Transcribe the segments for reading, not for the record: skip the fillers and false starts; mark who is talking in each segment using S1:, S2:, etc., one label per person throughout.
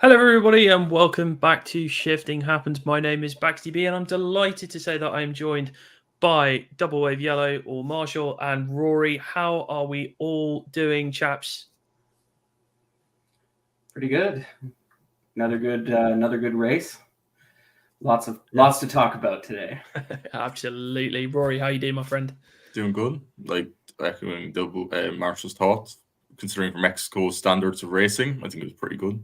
S1: Hello, everybody, and welcome back to Shifting Happens. My name is Baxty B, and I'm delighted to say that I am joined by Double Wave Yellow or Marshall and Rory. How are we all doing, chaps?
S2: Pretty good. Another good race. Lots to talk about today.
S1: Absolutely, Rory. How you doing, my friend?
S3: Doing good. Like echoing Double Marshall's thoughts, considering for Mexico's standards of racing, I think it was pretty good.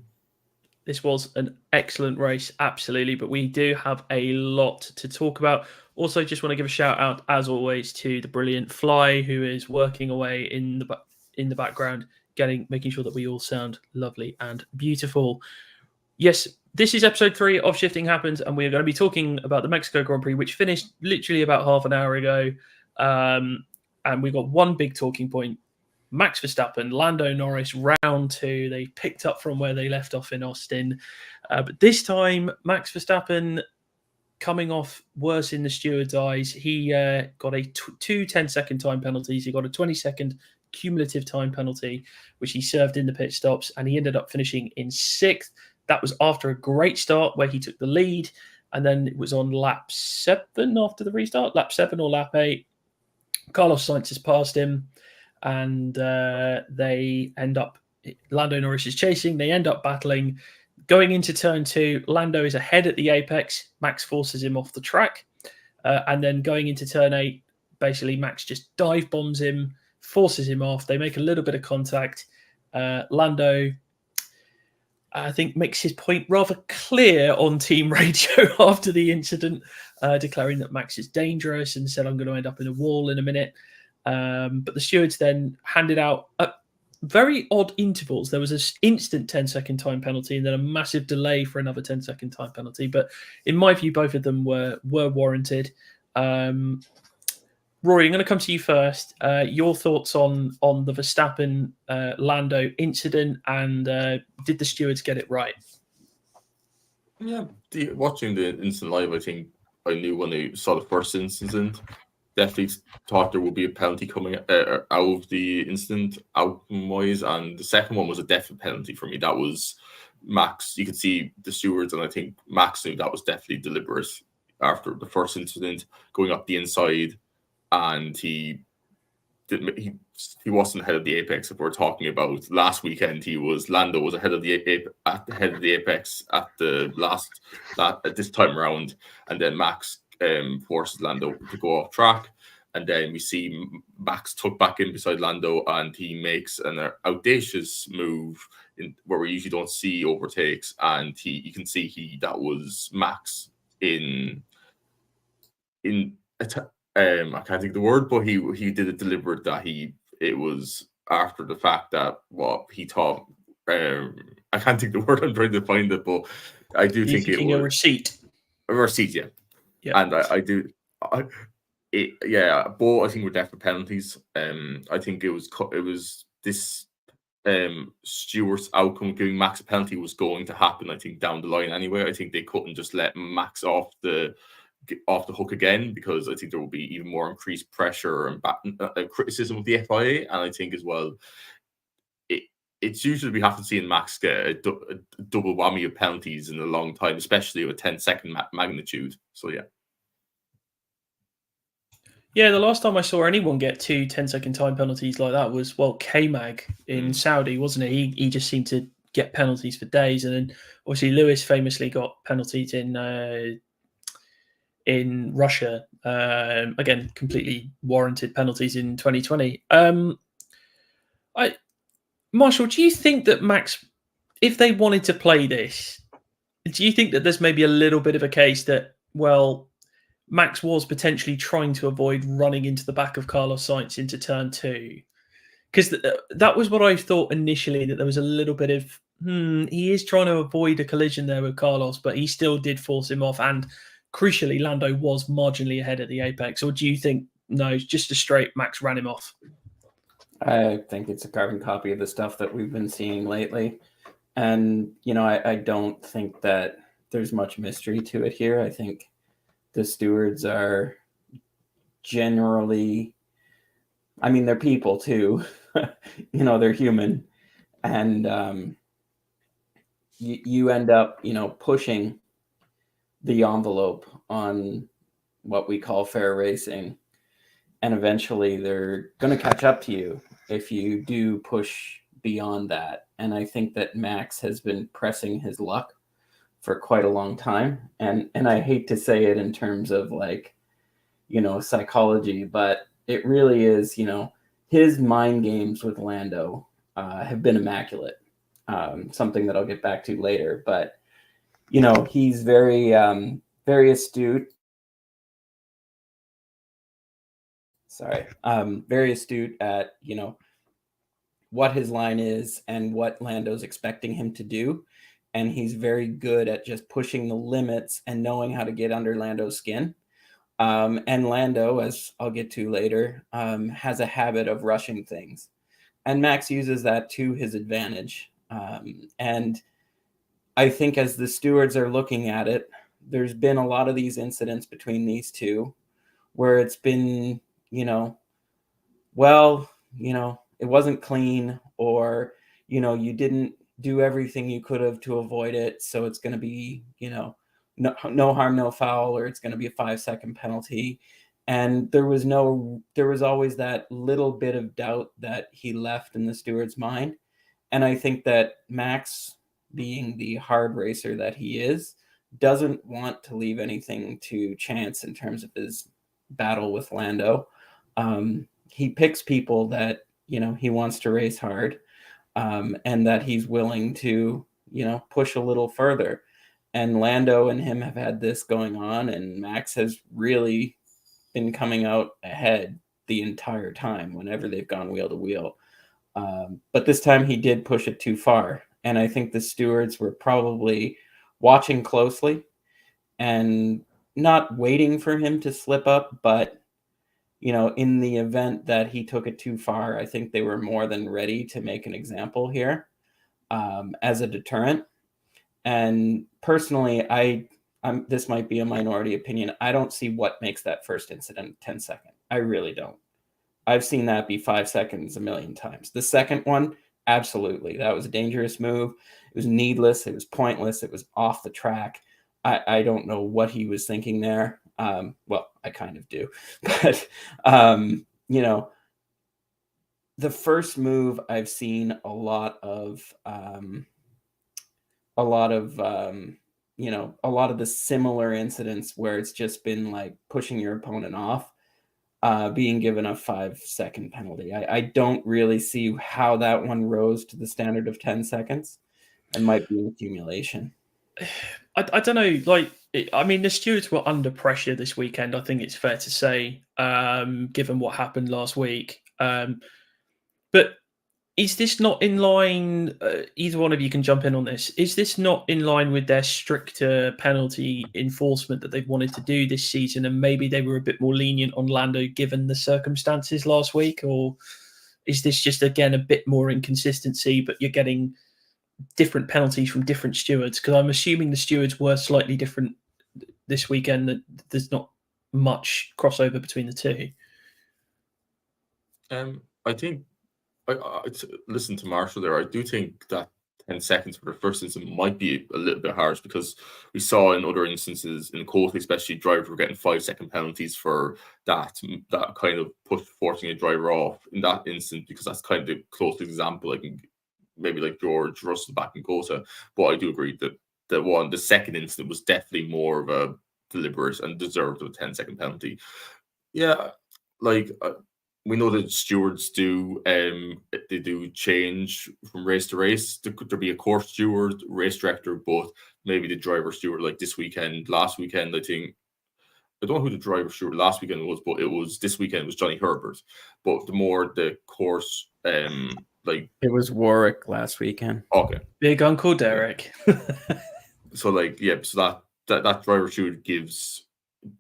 S1: This was an excellent race, absolutely. But we do have a lot to talk about. Also, just want to give a shout out, as always, to the brilliant Fly, who is working away in the background, making sure that we all sound lovely and beautiful. Yes, this is episode 3 of Shifting Happens, and we are going to be talking about the Mexico Grand Prix, which finished literally about half an hour ago. And we've got one big talking point. Max Verstappen, Lando Norris, round 2. They picked up from where they left off in Austin. But this time, Max Verstappen coming off worse in the steward's eyes. He got two 10-second time penalties. He got a 20-second cumulative time penalty, which he served in the pit stops, and he ended up finishing in 6th. That was after a great start where he took the lead, and then it was on lap 7 after the restart, lap 7 or lap 8. Carlos Sainz has passed him, and they end up, Lando Norris is chasing, they end up battling. Going into turn 2, Lando is ahead at the apex. Max forces him off the track. And then going into turn 8, basically Max just dive bombs him, forces him off. They make a little bit of contact. Lando, I think, makes his point rather clear on team radio after the incident, declaring that Max is dangerous and said, I'm going to end up in a wall in a minute. But the stewards then handed out at very odd intervals. There was an instant 10-second time penalty and then a massive delay for another 10-second time penalty. But in my view, both of them were warranted. Rory, I'm going to come to you first. Your thoughts on the Verstappen Lando incident, and did the stewards get it right?
S3: Yeah, watching the incident live, I think I knew when I saw the first incident, definitely thought there would be a penalty coming out of the incident outcome-wise, and the second one was a definite penalty for me. That was Max. You could see the stewards, and I think Max knew that was definitely deliberate after the first incident, going up the inside, and he wasn't ahead of the apex. If we're talking about last weekend, Lando was ahead of the apex at this time around, and then Max forces Lando to go off track, and then we see Max tuck back in beside Lando, and he makes an audacious move where we usually don't see overtakes, and you can see that was Max I can't think of the word, but he did it deliberate. It was after the fact that what he thought. I can't think of the word. I'm trying to find it, but I do think it was
S1: a receipt.
S3: A receipt, yeah. And I do. Both I think were definite penalties. I think it was this Stewart's outcome giving Max a penalty was going to happen. I think down the line anyway. I think they couldn't just let Max off the hook again, because I think there will be even more increased pressure and criticism of the FIA. And I think as well, it's usually we haven't seen Max get a double whammy of penalties in a long time, especially with 10-second magnitude. So yeah.
S1: Yeah, the last time I saw anyone get 2 10-second time penalties like that was, K-Mag in Saudi, wasn't it? He just seemed to get penalties for days. And then obviously Lewis famously got penalties in Russia. Again, completely warranted penalties in 2020. Marshall, do you think that Max, if they wanted to play this, do you think that there's maybe a little bit of a case that, Max was potentially trying to avoid running into the back of Carlos Sainz into turn 2? Because that was what I thought initially, that there was a little bit of, he is trying to avoid a collision there with Carlos, but he still did force him off. And crucially, Lando was marginally ahead at the apex. Or do you think, no, just a straight Max ran him off?
S2: I think it's a carbon copy of the stuff that we've been seeing lately. And, I don't think that there's much mystery to it here. I think the stewards are generally, they're people too. They're human. And you end up, pushing the envelope on what we call fair racing, and eventually they're going to catch up to you if you do push beyond that. And I think that Max has been pressing his luck for quite a long time, and I hate to say it in terms of like, psychology, but it really is, his mind games with Lando have been immaculate. Something that I'll get back to later, but he's very very astute. Very astute at what his line is and what Lando's expecting him to do, and he's very good at just pushing the limits and knowing how to get under Lando's skin. And Lando, as I'll get to later, has a habit of rushing things, and Max uses that to his advantage. And I think as the stewards are looking at it, there's been a lot of these incidents between these two where it's been, it wasn't clean, or, you didn't do everything you could have to avoid it. So it's going to be, no harm, no foul, or it's going to be a 5-second penalty. And there was always that little bit of doubt that he left in the steward's mind. And I think that Max, being the hard racer that he is, doesn't want to leave anything to chance in terms of his battle with Lando. He picks people that, he wants to race hard, and that he's willing to, push a little further. And Lando and him have had this going on, and Max has really been coming out ahead the entire time whenever they've gone wheel to wheel. But this time he did push it too far. And I think the stewards were probably watching closely and not waiting for him to slip up, but, in the event that he took it too far, I think they were more than ready to make an example here, as a deterrent. And personally, this might be a minority opinion, I don't see what makes that first incident 10 seconds. I really don't. I've seen that be 5 seconds a million times. The second one, absolutely. That was a dangerous move. It was needless. It was pointless. It was off the track. I don't know what he was thinking there. Well, I kind of do. But, the first move, I've seen a lot of the similar incidents where it's just been like pushing your opponent off, being given a 5-second penalty. I don't really see how that one rose to the standard of 10 seconds. It might be an accumulation.
S1: I don't know. The stewards were under pressure this weekend, I think it's fair to say, given what happened last week. But is this not in line? Either one of you can jump in on this. Is this not in line with their stricter penalty enforcement that they've wanted to do this season, and maybe they were a bit more lenient on Lando given the circumstances last week? Or is this just, again, a bit more inconsistency, but you're getting different penalties from different stewards? Because I'm assuming the stewards were slightly different this weekend, that there's not much crossover between the two.
S3: I think, listen to Marshall there. I do think that 10 seconds for the first instance might be a little bit harsh, because we saw in other instances in Coast, especially, drivers were getting 5-second penalties for that kind of forcing a driver off in that instance, because that's kind of the closest example I can, maybe like George Russell back in Kota. But I do agree that the second incident was definitely more of a deliberate and deserved a 10-second penalty. Yeah, we know that stewards do change from race to race. There could be a course steward, race director, both. Maybe the driver steward, like this weekend. Last weekend, I think, I don't know who the driver steward last weekend was, but this weekend was Johnny Herbert. But the course, it
S2: was Warwick last weekend.
S3: Okay,
S1: big Uncle Derek.
S3: So that driver steward gives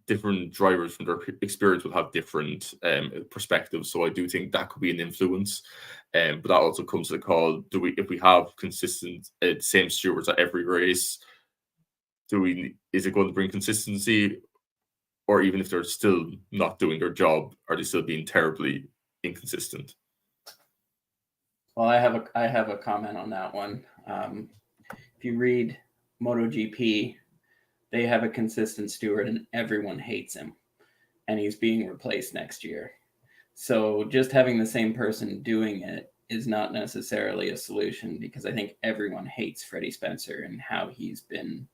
S3: different drivers from their experience will have different perspectives. So I do think that could be an influence. But that also comes to the call: if we have consistent same stewards at every race, is it going to bring consistency? Or even if they're still not doing their job, are they still being terribly inconsistent?
S2: Well, I have a comment on that one. if you read MotoGP, they have a consistent steward and everyone hates him, and he's being replaced next year. So just having the same person doing it is not necessarily a solution, because I think everyone hates Freddie Spencer and how he's been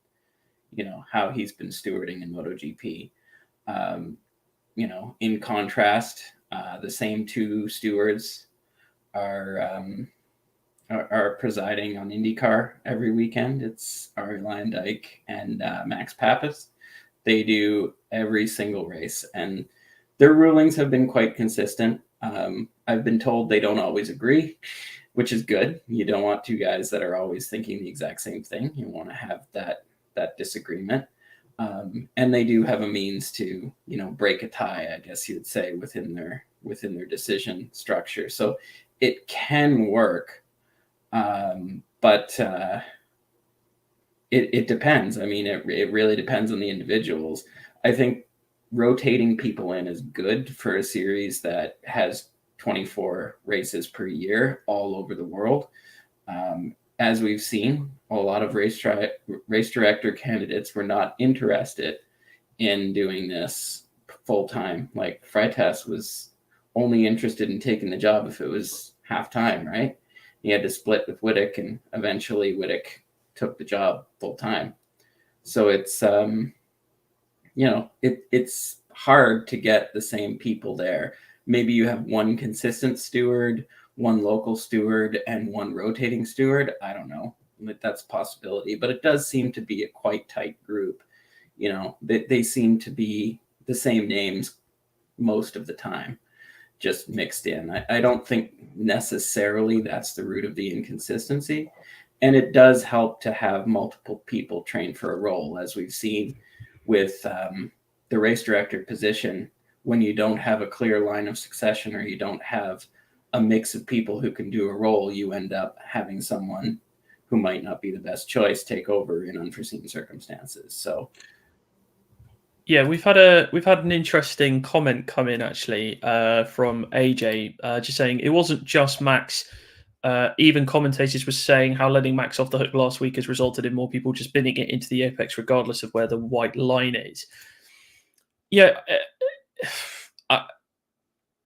S2: stewarding in MotoGP. In contrast, the same two stewards are presiding on IndyCar every weekend. It's Arie Luyendyk and Max Pappas. They do every single race, and their rulings have been quite consistent. I've been told they don't always agree, which is good. You don't want two guys that are always thinking the exact same thing. You want to have that disagreement. And they do have a means to, break a tie, I guess you would say, within their decision structure. So it can work, but it depends. I mean, it really depends on the individuals. I think rotating people in is good for a series that has 24 races per year all over the world. As we've seen, a lot of race director candidates were not interested in doing this full time. Like Freitas was only interested in taking the job if it was half time, right? He had to split with Wittick, and eventually Wittick took the job full time. So it's it's hard to get the same people there. Maybe you have one consistent steward, one local steward, and one rotating steward. I don't know. That's a possibility, but it does seem to be a quite tight group. They seem to be the same names most of the time, just mixed in. I don't think necessarily that's the root of the inconsistency. And it does help to have multiple people trained for a role, as we've seen with the race director position. When you don't have a clear line of succession, or you don't have a mix of people who can do a role, you end up having someone who might not be the best choice take over in unforeseen circumstances. So
S1: yeah, we've had an interesting comment come in actually from AJ, just saying it wasn't just Max. Even commentators were saying how letting Max off the hook last week has resulted in more people just binning it into the apex regardless of where the white line is. Yeah,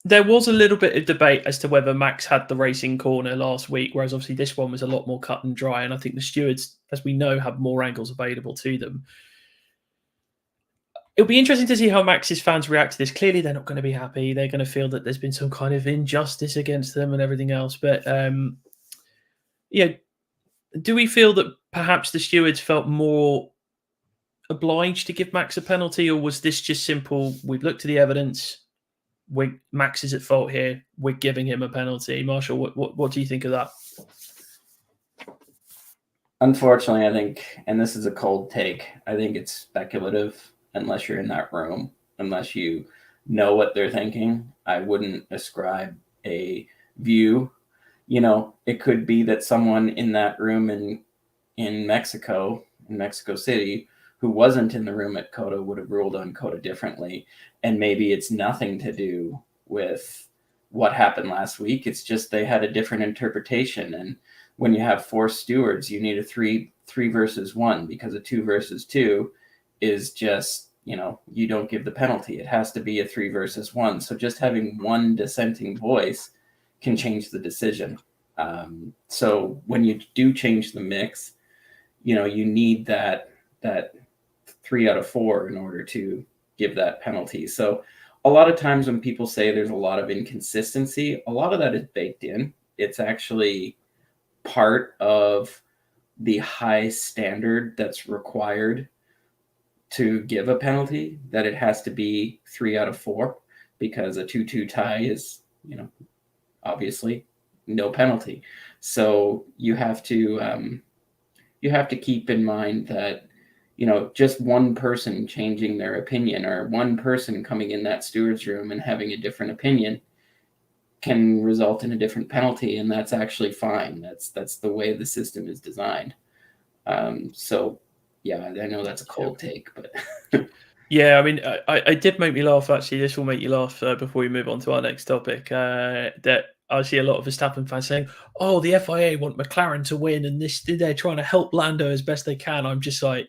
S1: there was a little bit of debate as to whether Max had the racing corner last week, whereas obviously this one was a lot more cut and dry. And I think the stewards, as we know, have more angles available to them. It'll be interesting to see how Max's fans react to this. Clearly, they're not going to be happy. They're going to feel that there's been some kind of injustice against them and everything else. But do we feel that perhaps the stewards felt more obliged to give Max a penalty, or was this just simple? We've looked at the evidence. Max is at fault here. We're giving him a penalty. Marshall, what do you think of that?
S2: Unfortunately, I think, and this is a cold take, I think it's speculative unless you're in that room, unless you know what they're thinking. I wouldn't ascribe a view. It could be that someone in that room in Mexico City, who wasn't in the room at COTA, would have ruled on COTA differently. And maybe it's nothing to do with what happened last week. It's just they had a different interpretation. And when you have four stewards, you need a three versus one, because a 2 versus 2 is just, you don't give the penalty. It has to be a 3 versus 1. So just having one dissenting voice can change the decision. So when you do change the mix, you need that 3 out of 4 in order to give that penalty. So a lot of times when people say there's a lot of inconsistency, a lot of that is baked in. It's actually part of the high standard that's required to give a penalty, that it has to be 3 out of 4, because a 2-2 tie is, obviously no penalty. So you have to keep in mind that, just one person changing their opinion, or one person coming in that steward's room and having a different opinion, can result in a different penalty, and that's actually fine. That's the way the system is designed. So yeah, I know that's a cold take, but
S1: yeah, I mean, I did make me laugh. Actually, this will make you laugh before we move on to our next topic. That I see a lot of Verstappen fans saying, "Oh, the FIA want McLaren to win, and they're trying to help Lando as best they can." I'm just like,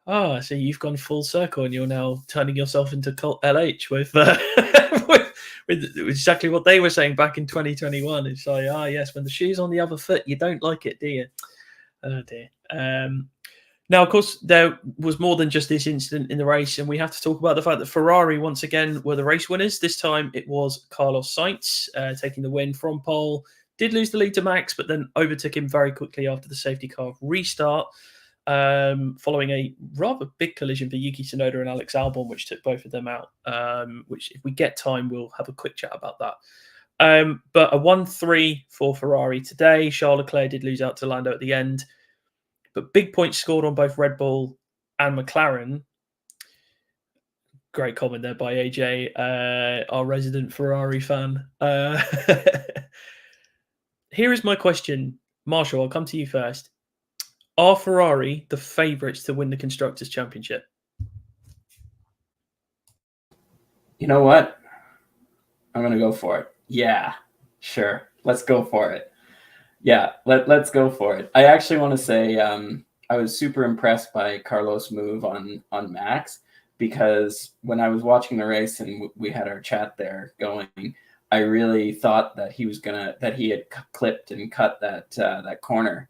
S1: so you've gone full circle, and you're now turning yourself into cult LH with with exactly what they were saying back in 2021. It's like, yes, when the shoe's on the other foot, you don't like it, do you? Oh dear. Now, of course, there was more than just this incident in the race, and we have to talk about the fact that Ferrari once again were the race winners. This time it was Carlos Sainz taking the win from pole. Did lose the lead to Max, but then overtook him very quickly after the safety car restart, following a rather big collision for Yuki Tsunoda and Alex Albon, which took both of them out. Which, if we get time, we'll have a quick chat about that. But a 1-3 for Ferrari today. Charles Leclerc did lose out to Lando at the end. But big points scored on both Red Bull and McLaren. Great comment there by AJ, our resident Ferrari fan. Here is my question. Marshall, I'll come to you first. Are Ferrari the favourites to win the Constructors' Championship?
S2: You know what? I'm going to go for it. Yeah, sure. Let's go for it. Yeah, let's go for it. I actually want to say I was super impressed by Carlos' move on Max, because when I was watching the race and we had our chat there going, I really thought that he had clipped and cut that corner,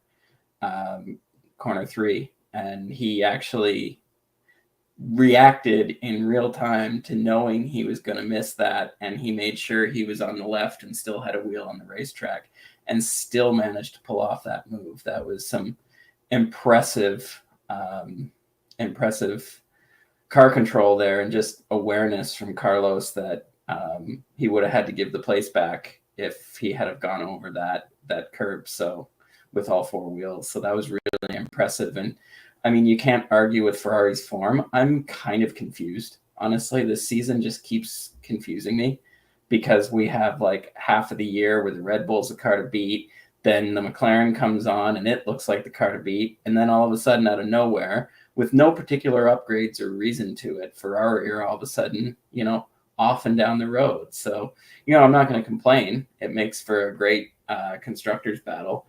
S2: corner 3, and he actually reacted in real time to knowing he was going to miss that, and he made sure he was on the left and still had a wheel on the racetrack, and still managed to pull off that move. That was some impressive car control there, and just awareness from Carlos that he would have had to give the place back if he had have gone over that curb. So with all 4 wheels, so that was really impressive. And I mean, you can't argue with Ferrari's form. I'm kind of confused, honestly. This season just keeps confusing me, because we have like half of the year where the Red Bull's the car to beat, then the McLaren comes on and it looks like the car to beat, and then all of a sudden, out of nowhere, with no particular upgrades or reason to it, Ferrari are all of a sudden, off and down the road. So, I'm not going to complain. It makes for a great constructors battle.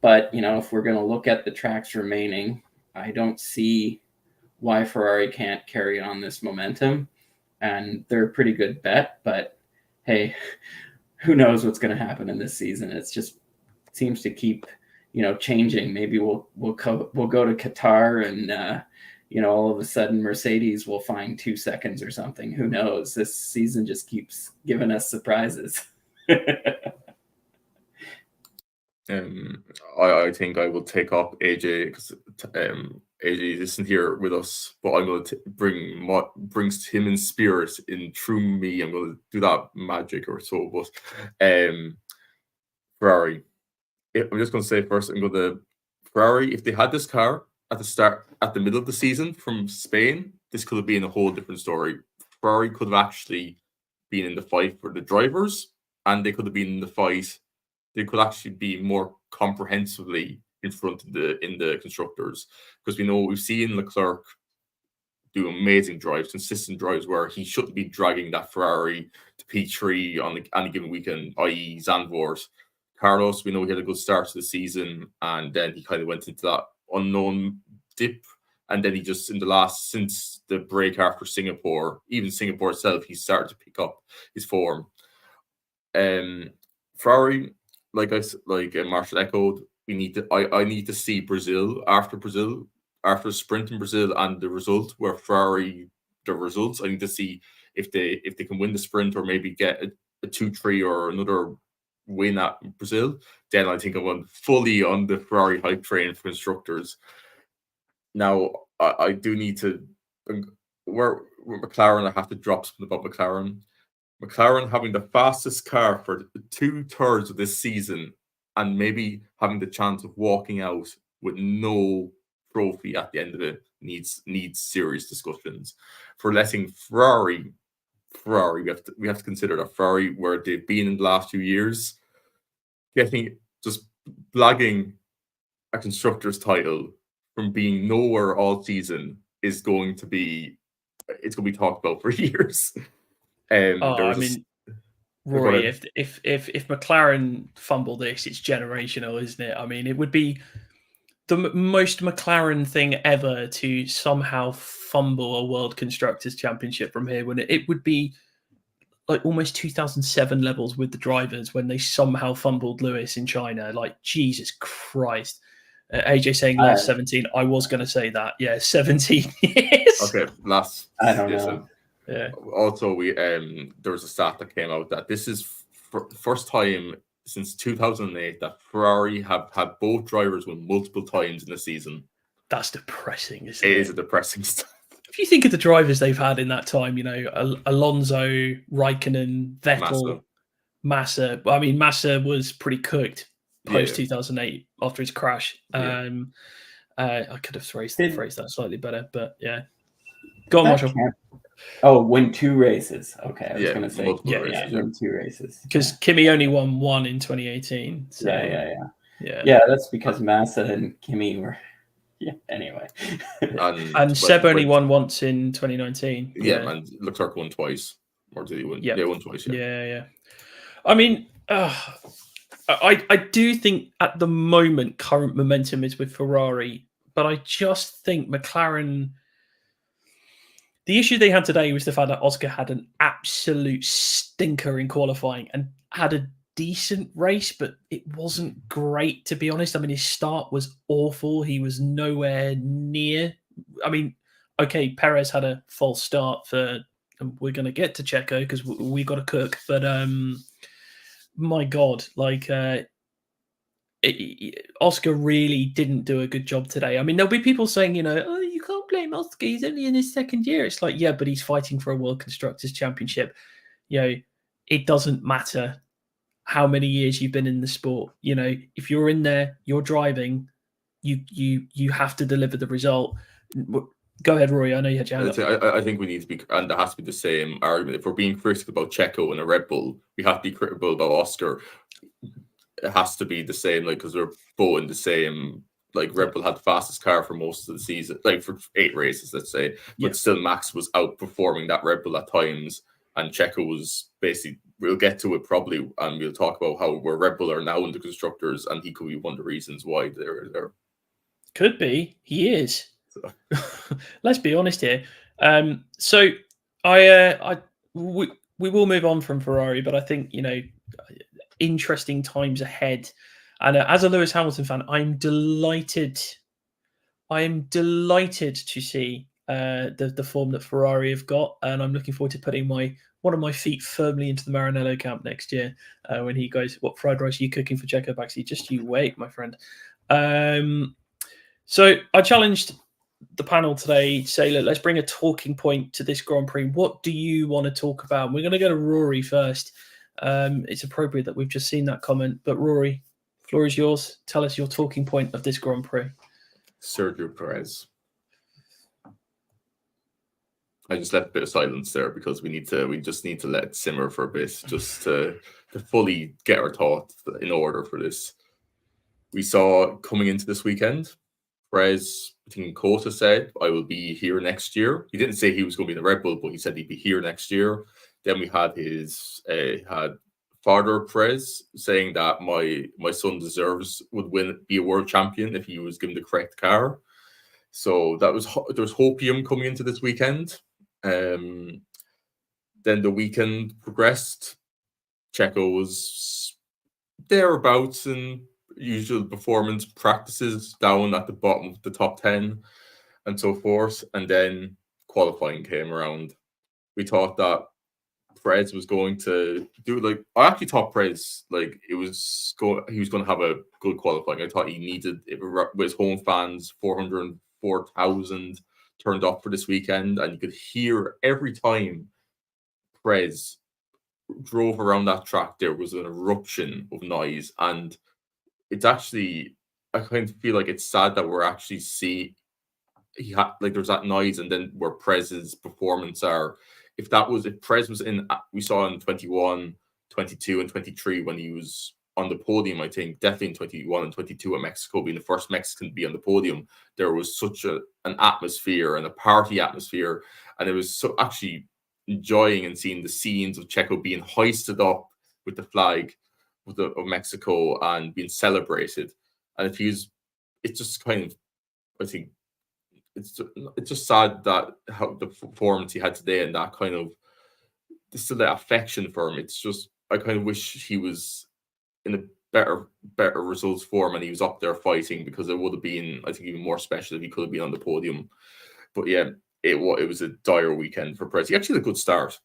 S2: But, if we're going to look at the tracks remaining, I don't see why Ferrari can't carry on this momentum. And they're a pretty good bet, but hey, who knows what's going to happen in this season? It seems to keep, changing. Maybe we'll go to Qatar and, all of a sudden Mercedes will find 2 seconds or something. Who knows? This season just keeps giving us surprises.
S3: I think I will take up AJ, because AJ isn't here with us, but I'm going to bring what brings him in spirit in through me. I'm going to do that magic or so. But Ferrari, I'm just going to say first, I'm going to Ferrari. If they had this car at the middle of the season from Spain, this could have been a whole different story. Ferrari could have actually been in the fight for the drivers, and they could have been in the fight. They could actually be more comprehensively in front of in the constructors, because we've seen Leclerc do amazing drives, consistent drives, where he shouldn't be dragging that Ferrari to P3 on any given weekend, i.e. Zandvoort. Carlos, we know he had a good start to the season, and then he kind of went into that unknown dip, and then he just since the break after Singapore, even Singapore itself, he started to pick up his form. Ferrari, like Marshall echoed, I need to see Brazil after sprint in Brazil and the result where Ferrari, the results. I need to see if they can win the sprint or maybe get a 2-3 or another win at Brazil. Then I think I'm going fully on the Ferrari hype train for constructors. Now I do need to where McLaren, I have to drop something about McLaren. McLaren having the fastest car for 2/3 of this season, and maybe having the chance of walking out with no trophy at the end of it needs serious discussions. For letting Ferrari, we have to consider that Ferrari, where they've been in the last few years, just blagging a constructors title from being nowhere all season is going to be talked about for years.
S1: Rory, if McLaren fumble this, it's generational, isn't it? I mean, it would be the most McLaren thing ever to somehow fumble a World Constructors' Championship from here. When it would be like almost 2007 levels with the drivers when they somehow fumbled Lewis in China. Like, Jesus Christ. AJ saying last 17. I was going to say that. Yeah, 17 years.
S3: Okay,
S2: I don't know.
S1: Yeah.
S3: Also, there was a stat that came out that this is first time since 2008 that Ferrari have had both drivers win multiple times in a season.
S1: That's depressing, isn't it?
S3: It is a depressing stat.
S1: If you think of the drivers they've had in that time, Alonso, Raikkonen, Vettel, Massa. I mean, Massa was pretty cooked post 2008 after his crash. I could have phrased that slightly better, but yeah. Go on, Marshall.
S2: Win 2 races. Okay, I was going to say win 2 races.
S1: Because Kimi only won 1 in 2018. So,
S2: yeah. That's because Massa and Kimi were. Yeah. Anyway,
S1: and Seb only won once in 2019.
S3: Yeah, and Leclerc won twice, or did he win? Yeah, won twice.
S1: Yeah. I mean, I do think at the moment current momentum is with Ferrari, but I just think McLaren. The issue they had today was the fact that Oscar had an absolute stinker in qualifying and had a decent race, but it wasn't great, to be honest. I mean, his start was awful. He was nowhere near. I mean, okay, Perez had a false start and we're going to get to Checo because we got to cook. But my God, Oscar really didn't do a good job today. I mean, there'll be people saying, oh, you can't blame Oscar. He's only in his second year. It's like, yeah, but he's fighting for a World Constructors' Championship. It doesn't matter how many years you've been in the sport. If you're in there, you're driving, you have to deliver the result. Go ahead, Rory. I know you had your hand up.
S3: I think we need to be, and there has to be the same argument. If we're being critical about Checo and a Red Bull, we have to be critical about Oscar. It has to be the same, because they're both in the same. Red Bull had the fastest car for most of the season, for 8 races, let's say, but still Max was outperforming that Red Bull at times, and Checo was basically. We'll get to it probably, and we'll talk about how we're Red Bull are now in the constructors, and he could be one of the reasons why they're there.
S1: Could be. He is. So. Let's be honest here. So we will move on from Ferrari, but I think interesting times ahead. And as a Lewis Hamilton fan, I'm delighted. I am delighted to see the form that Ferrari have got, and I'm looking forward to putting one of my feet firmly into the Maranello camp next year when he goes, "What fried rice are you cooking for Checo Baxi?" Just you wait, my friend. So I challenged the panel today to say, let's bring a talking point to this Grand Prix. What do you want to talk about? We're going to go to Rory first. It's appropriate that we've just seen that comment, but Rory, floor is yours. Tell us your talking point of this Grand Prix.
S3: Sergio Perez. I just left a bit of silence there because we just need to let it simmer for a bit, just to fully get our thoughts in order for this. We saw coming into this weekend, Perez, I think Kota said, I will be here next year. He didn't say he was going to be in the Red Bull, but he said he'd be here next year. Then we had his father Perez saying that my son would be a world champion if he was given the correct car. So there was hopium coming into this weekend. Then the weekend progressed. Checo was thereabouts in usual performance practices, down at the bottom of the top 10 and so forth. And then qualifying came around. We thought that Perez was going to do I actually thought Perez he was going to have a good qualifying. I thought he needed it with his home fans, 404,000 turned up for this weekend, and you could hear every time Perez drove around that track there was an eruption of noise. And it's actually, I kind of feel like it's sad that we're actually there's that noise, and then where Perez's performance are. If Perez was in, we saw in 21, 22, and 23 when he was on the podium, I think, definitely in 21 and 22 at Mexico, being the first Mexican to be on the podium, there was such an atmosphere and a party atmosphere. And it was so actually enjoying and seeing the scenes of Checo being hoisted up with the flag of Mexico and being celebrated. And if he's, it's just kind of, I think it's just sad that how the performance he had today and that kind of still that affection for him. It's just I kind of wish he was in a better results form and he was up there fighting, because it would have been, I think, even more special if he could have been on the podium. But yeah, it was a dire weekend for Perez. He actually had a good start.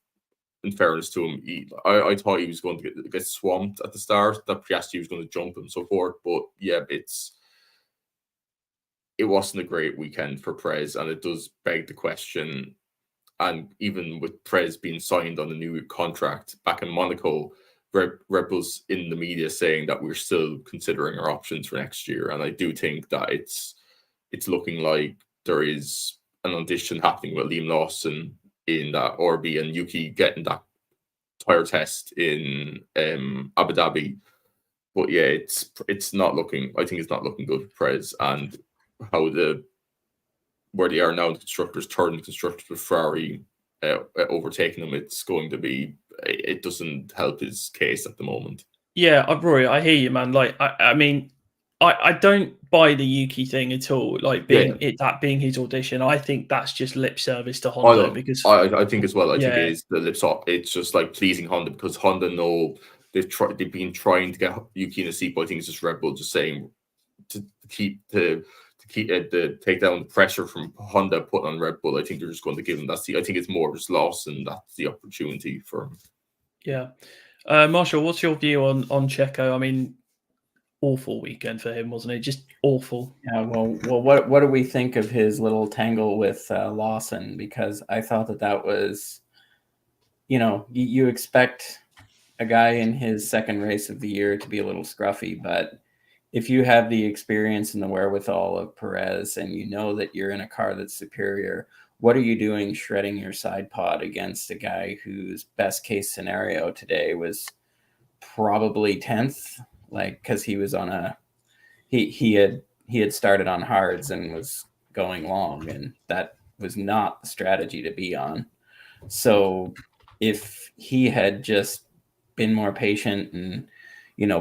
S3: In fairness to him, I thought he was going to get swamped at the start, that Piastri was going to jump and so forth. But yeah, it wasn't a great weekend for Perez, and it does beg the question. And even with Perez being signed on a new contract back in Monaco, Red Bull's in the media saying that we're still considering our options for next year. And I do think that it's looking like there is an audition happening with Liam Lawson in that RB and Yuki getting that tire test in Abu Dhabi. But yeah, it's not looking, I think it's not looking good for Perez, and how where they are now in constructors, third in constructors with Ferrari overtaking them, it's going to be, it doesn't help his case at the moment.
S1: Yeah, Rory, I hear you, man. Like, I mean, I don't buy the Yuki thing at all. Like being his audition, I think that's just lip service to Honda, because
S3: I think as well. I think
S1: Yeah.
S3: it is the lips up. It's just like pleasing Honda, because Honda know they've been trying to get Yuki in a seat, but I think it's just Red Bull just saying to take down the pressure from Honda put on Red Bull. I think they're just going to give him that seat. I think it's more just loss, and that's the opportunity for him.
S1: Yeah. Marshall, what's your view on Checo? I mean, awful weekend for him, wasn't it? Just awful.
S2: Yeah, well, what do we think of his little tangle with Lawson? Because I thought that was, you expect a guy in his second race of the year to be a little scruffy, but if you have the experience and the wherewithal of Perez, and you know that you're in a car that's superior, what are you doing shredding your side pod against a guy whose best case scenario today was probably 10th? Like, because he was on he had started on hards and was going long, and that was not the strategy to be on. So if he had just been more patient and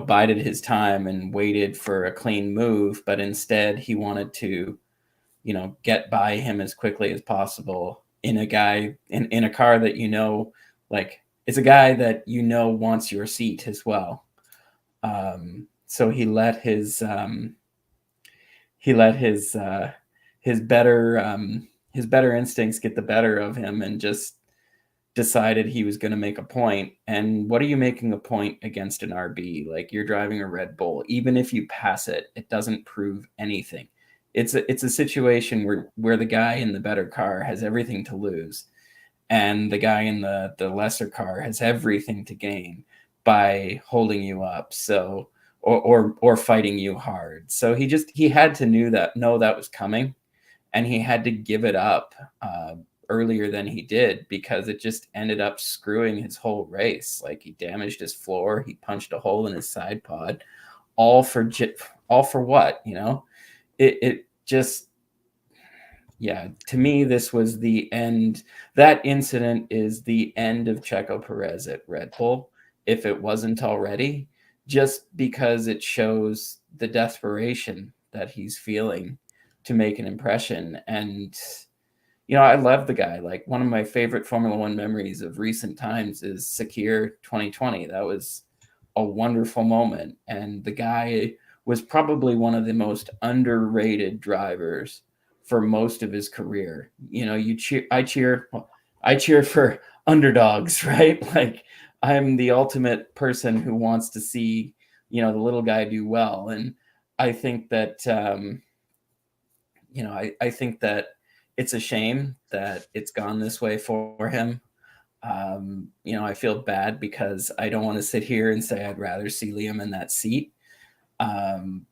S2: bided his time and waited for a clean move, but instead he wanted to get by him as quickly as possible in a car that like it's a guy that wants your seat as well. So he let his better instincts get the better of him, and just decided he was going to make a point. And what are you making a point against an RB? Like, you're driving a Red Bull. Even if you pass it, it doesn't prove anything. It's a situation where the guy in the better car has everything to lose, and the guy in the lesser car has everything to gain by holding you up. So or fighting you hard. So he had to know that was coming, and he had to give it up earlier than he did, because it just ended up screwing his whole race. Like, he damaged his floor, he punched a hole in his side pod, all for what? It just, yeah, to me, this was the end. That incident is the end of Checo Perez at Red Bull, if it wasn't already, just because it shows the desperation that he's feeling to make an impression. And I love the guy. Like, one of my favorite Formula One memories of recent times is Sakir 2020. That was a wonderful moment. And the guy was probably one of the most underrated drivers for most of his career. I cheer for underdogs, right? Like, I'm the ultimate person who wants to see, the little guy do well. And I think that, I think that it's a shame that it's gone this way for him. I feel bad, because I don't want to sit here and say I'd rather see Liam in that seat,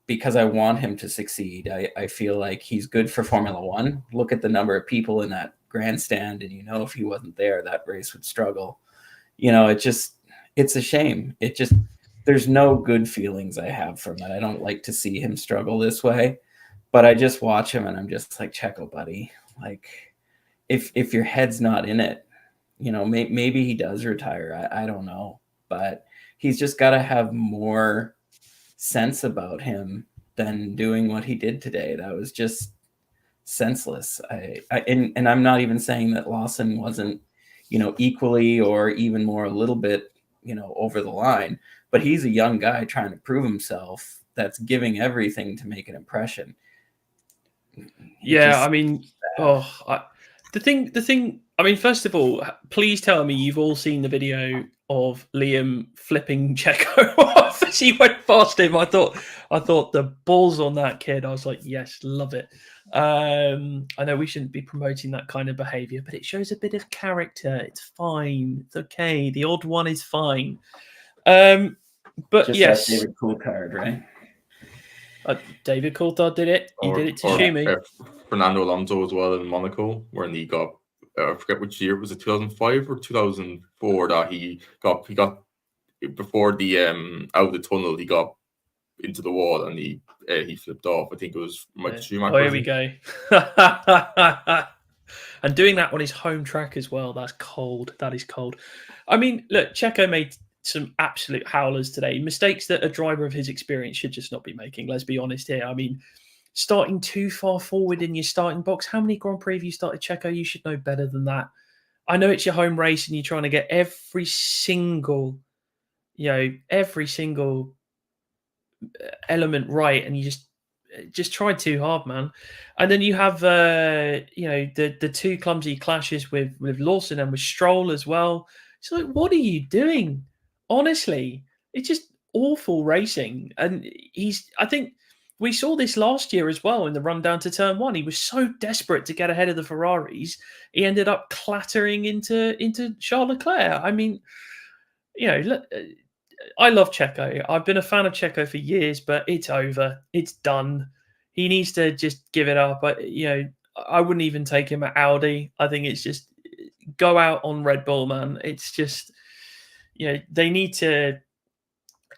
S2: because I want him to succeed. I feel like he's good for Formula One. Look at the number of people in that grandstand, and if he wasn't there, that race would struggle. It's a shame. There's no good feelings I have from it. I don't like to see him struggle this way, but I just watch him and I'm just like, Checo, buddy, like, if your head's not in it, maybe he does retire. I don't know, but he's just got to have more sense about him than doing what he did today. That was just senseless. And I'm not even saying that Lawson wasn't, equally or even more a little bit, over the line, but he's a young guy trying to prove himself that's giving everything to make an impression.
S1: Yeah, I mean, the thing. I mean, first of all, please tell me you've all seen the video of Liam flipping Checo off as he went past him. I thought the balls on that kid. I was like, yes, love it. I know we shouldn't be promoting that kind of behaviour, but it shows a bit of character. It's fine. It's okay. The odd one is fine. But
S2: just
S1: yes,
S2: that David Coulthard, right?
S1: David Coulthard did it. He did it to Schumi.
S3: Fernando Alonso as well in Monaco, when he got, I forget which year, was it 2005 or 2004 that he got before the out of the tunnel, he got into the wall and he flipped off. I think it was Michael Schumacher.
S1: Oh, here we go. And doing that on his home track as well. That's cold. That is cold. I mean, look, Checo made some absolute howlers today. Mistakes that a driver of his experience should just not be making. Let's be honest here. I mean, starting too far forward in your starting box. How many Grand Prix have you started, Checo? You should know better than that. I know it's your home race and you're trying to get every single element right, and you just tried too hard, man. And then you have the two clumsy clashes with Lawson and with Stroll as well. It's like, what are you doing? Honestly, it's just awful racing. And I think we saw this last year as well in the run down to turn one. He was so desperate to get ahead of the Ferraris, he ended up clattering into Charles Leclerc. I mean, look, I love Checo. I've been a fan of Checo for years, but it's over. It's done. He needs to just give it up. I wouldn't even take him at Audi. I think it's just go out on Red Bull, man. It's just, they need to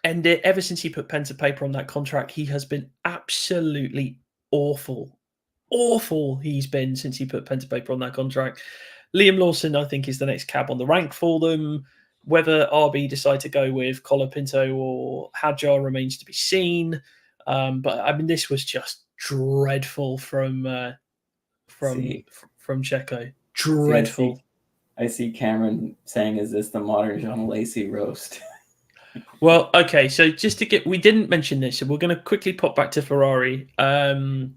S1: end it. Ever since he put pen to paper on that contract, he has been absolutely awful. Awful he's been since he put pen to paper on that contract. Liam Lawson, I think, is the next cab on the rank for them. Whether RB decide to go with Colapinto or Hadjar remains to be seen. But I mean, this was just dreadful from Checo. Dreadful.
S2: I see Cameron saying, "Is this the modern Jean Alesi roast?"
S1: Well, okay. So we didn't mention this, so we're going to quickly pop back to Ferrari. Charles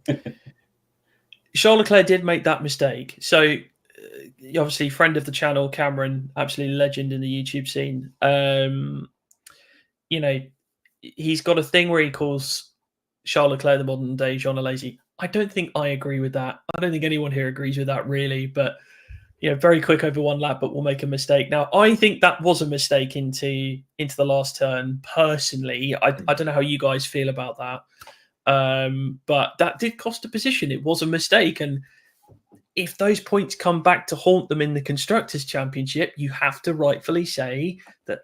S1: Leclerc did make that mistake. So obviously, friend of the channel, Cameron, absolutely legend in the YouTube scene. He's got a thing where he calls Charles Leclerc the modern day Jean Alesi. I don't think I agree with that. I don't think anyone here agrees with that, really. But very quick over one lap, but we'll make a mistake. Now, I think that was a mistake into the last turn. Personally, I don't know how you guys feel about that, but that did cost a position. It was a mistake, and if those points come back to haunt them in the Constructors' Championship, you have to rightfully say that,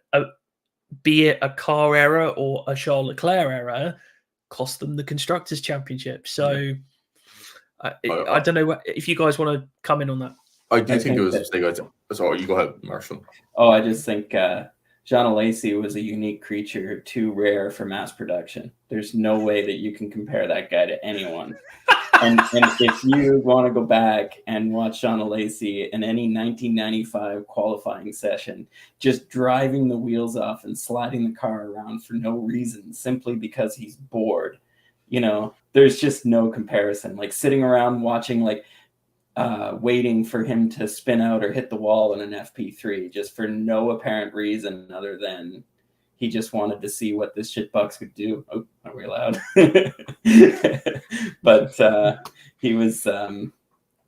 S1: be it a car error or a Charles Leclerc error, cost them the Constructors' Championship. So I don't know if you guys want to come in on that.
S3: I think it was a mistake. Sorry, you go ahead, Marshall.
S2: Oh, I just think Jean Alesi was a unique creature, too rare for mass production. There's no way that you can compare that guy to anyone. And if you want to go back and watch Jean Alesi in any 1995 qualifying session, just driving the wheels off and sliding the car around for no reason, simply because he's bored, there's just no comparison. Like sitting around watching, waiting for him to spin out or hit the wall in an FP3, just for no apparent reason other than he just wanted to see what this shitbox could do. Oh, are we allowed? But he was a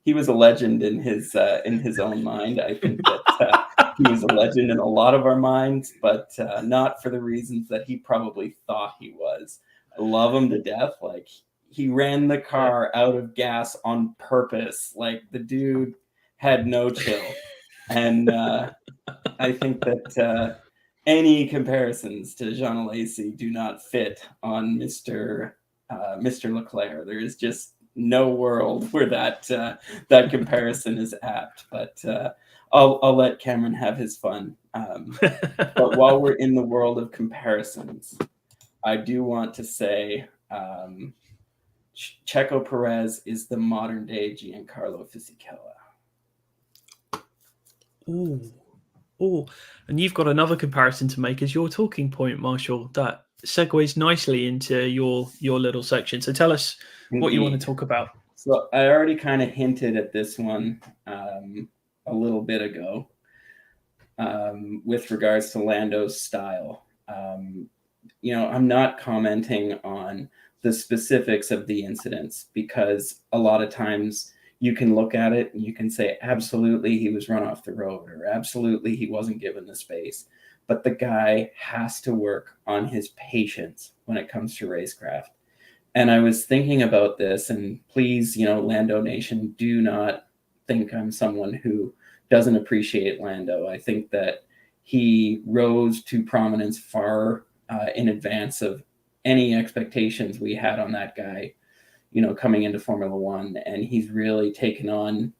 S2: legend in his own mind. I think that he was a legend in a lot of our minds, but not for the reasons that he probably thought he was. I love him to death. Like, he ran the car out of gas on purpose. Like, the dude had no chill. And I think that any comparisons to Jean Alesi do not fit on Mr. Leclerc. There is just no world where that comparison is apt. But I'll let Cameron have his fun. But while we're in the world of comparisons, I do want to say Checo Perez is the modern day Giancarlo Fisichella.
S1: Oh, and you've got another comparison to make as your talking point, Marshall. That segues nicely into your little section. So tell us what you want to talk about.
S2: So I already kind of hinted at this one a little bit ago with regards to Lando's style. I'm not commenting on the specifics of the incidents because a lot of times you can look at it and you can say, absolutely, he was run off the road, or absolutely, he wasn't given the space. But the guy has to work on his patience when it comes to racecraft. And I was thinking about this, and please, Lando Nation, do not think I'm someone who doesn't appreciate Lando. I think that he rose to prominence far in advance of any expectations we had on that guy, coming into Formula One. And he's really taken on,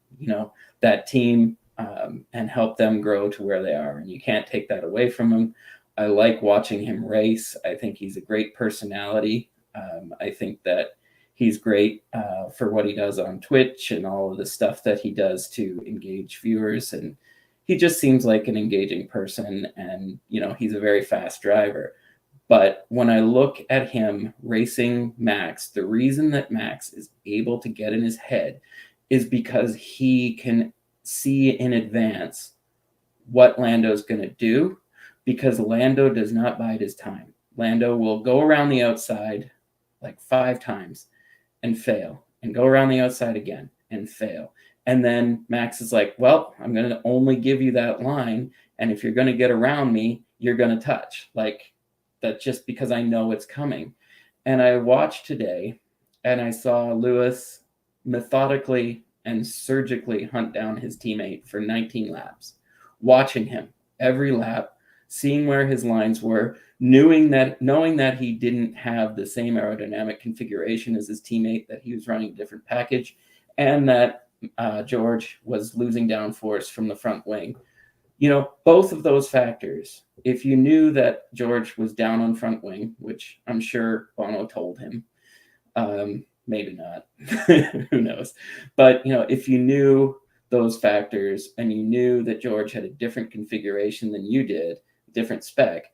S2: that team and helped them grow to where they are. And you can't take that away from him. I like watching him race. I think he's a great personality. I think that he's great for what he does on Twitch and all of the stuff that he does to engage viewers. And he just seems like an engaging person. And, he's a very fast driver. But when I look at him racing Max, the reason that Max is able to get in his head is because he can see in advance what Lando's going to do, because Lando does not bide his time. Lando will go around the outside like 5 times and fail, and go around the outside again and fail. And then Max is like, well, I'm going to only give you that line. And if you're going to get around me, you're going to touch. Like, that just because I know it's coming. And I watched today and I saw Lewis methodically and surgically hunt down his teammate for 19 laps, watching him every lap, seeing where his lines were, knowing that he didn't have the same aerodynamic configuration as his teammate, that he was running a different package, and that George was losing downforce from the front wing. Both of those factors, if you knew that George was down on front wing, which I'm sure Bono told him, maybe not, who knows. But, if you knew those factors and you knew that George had a different configuration than you did, different spec,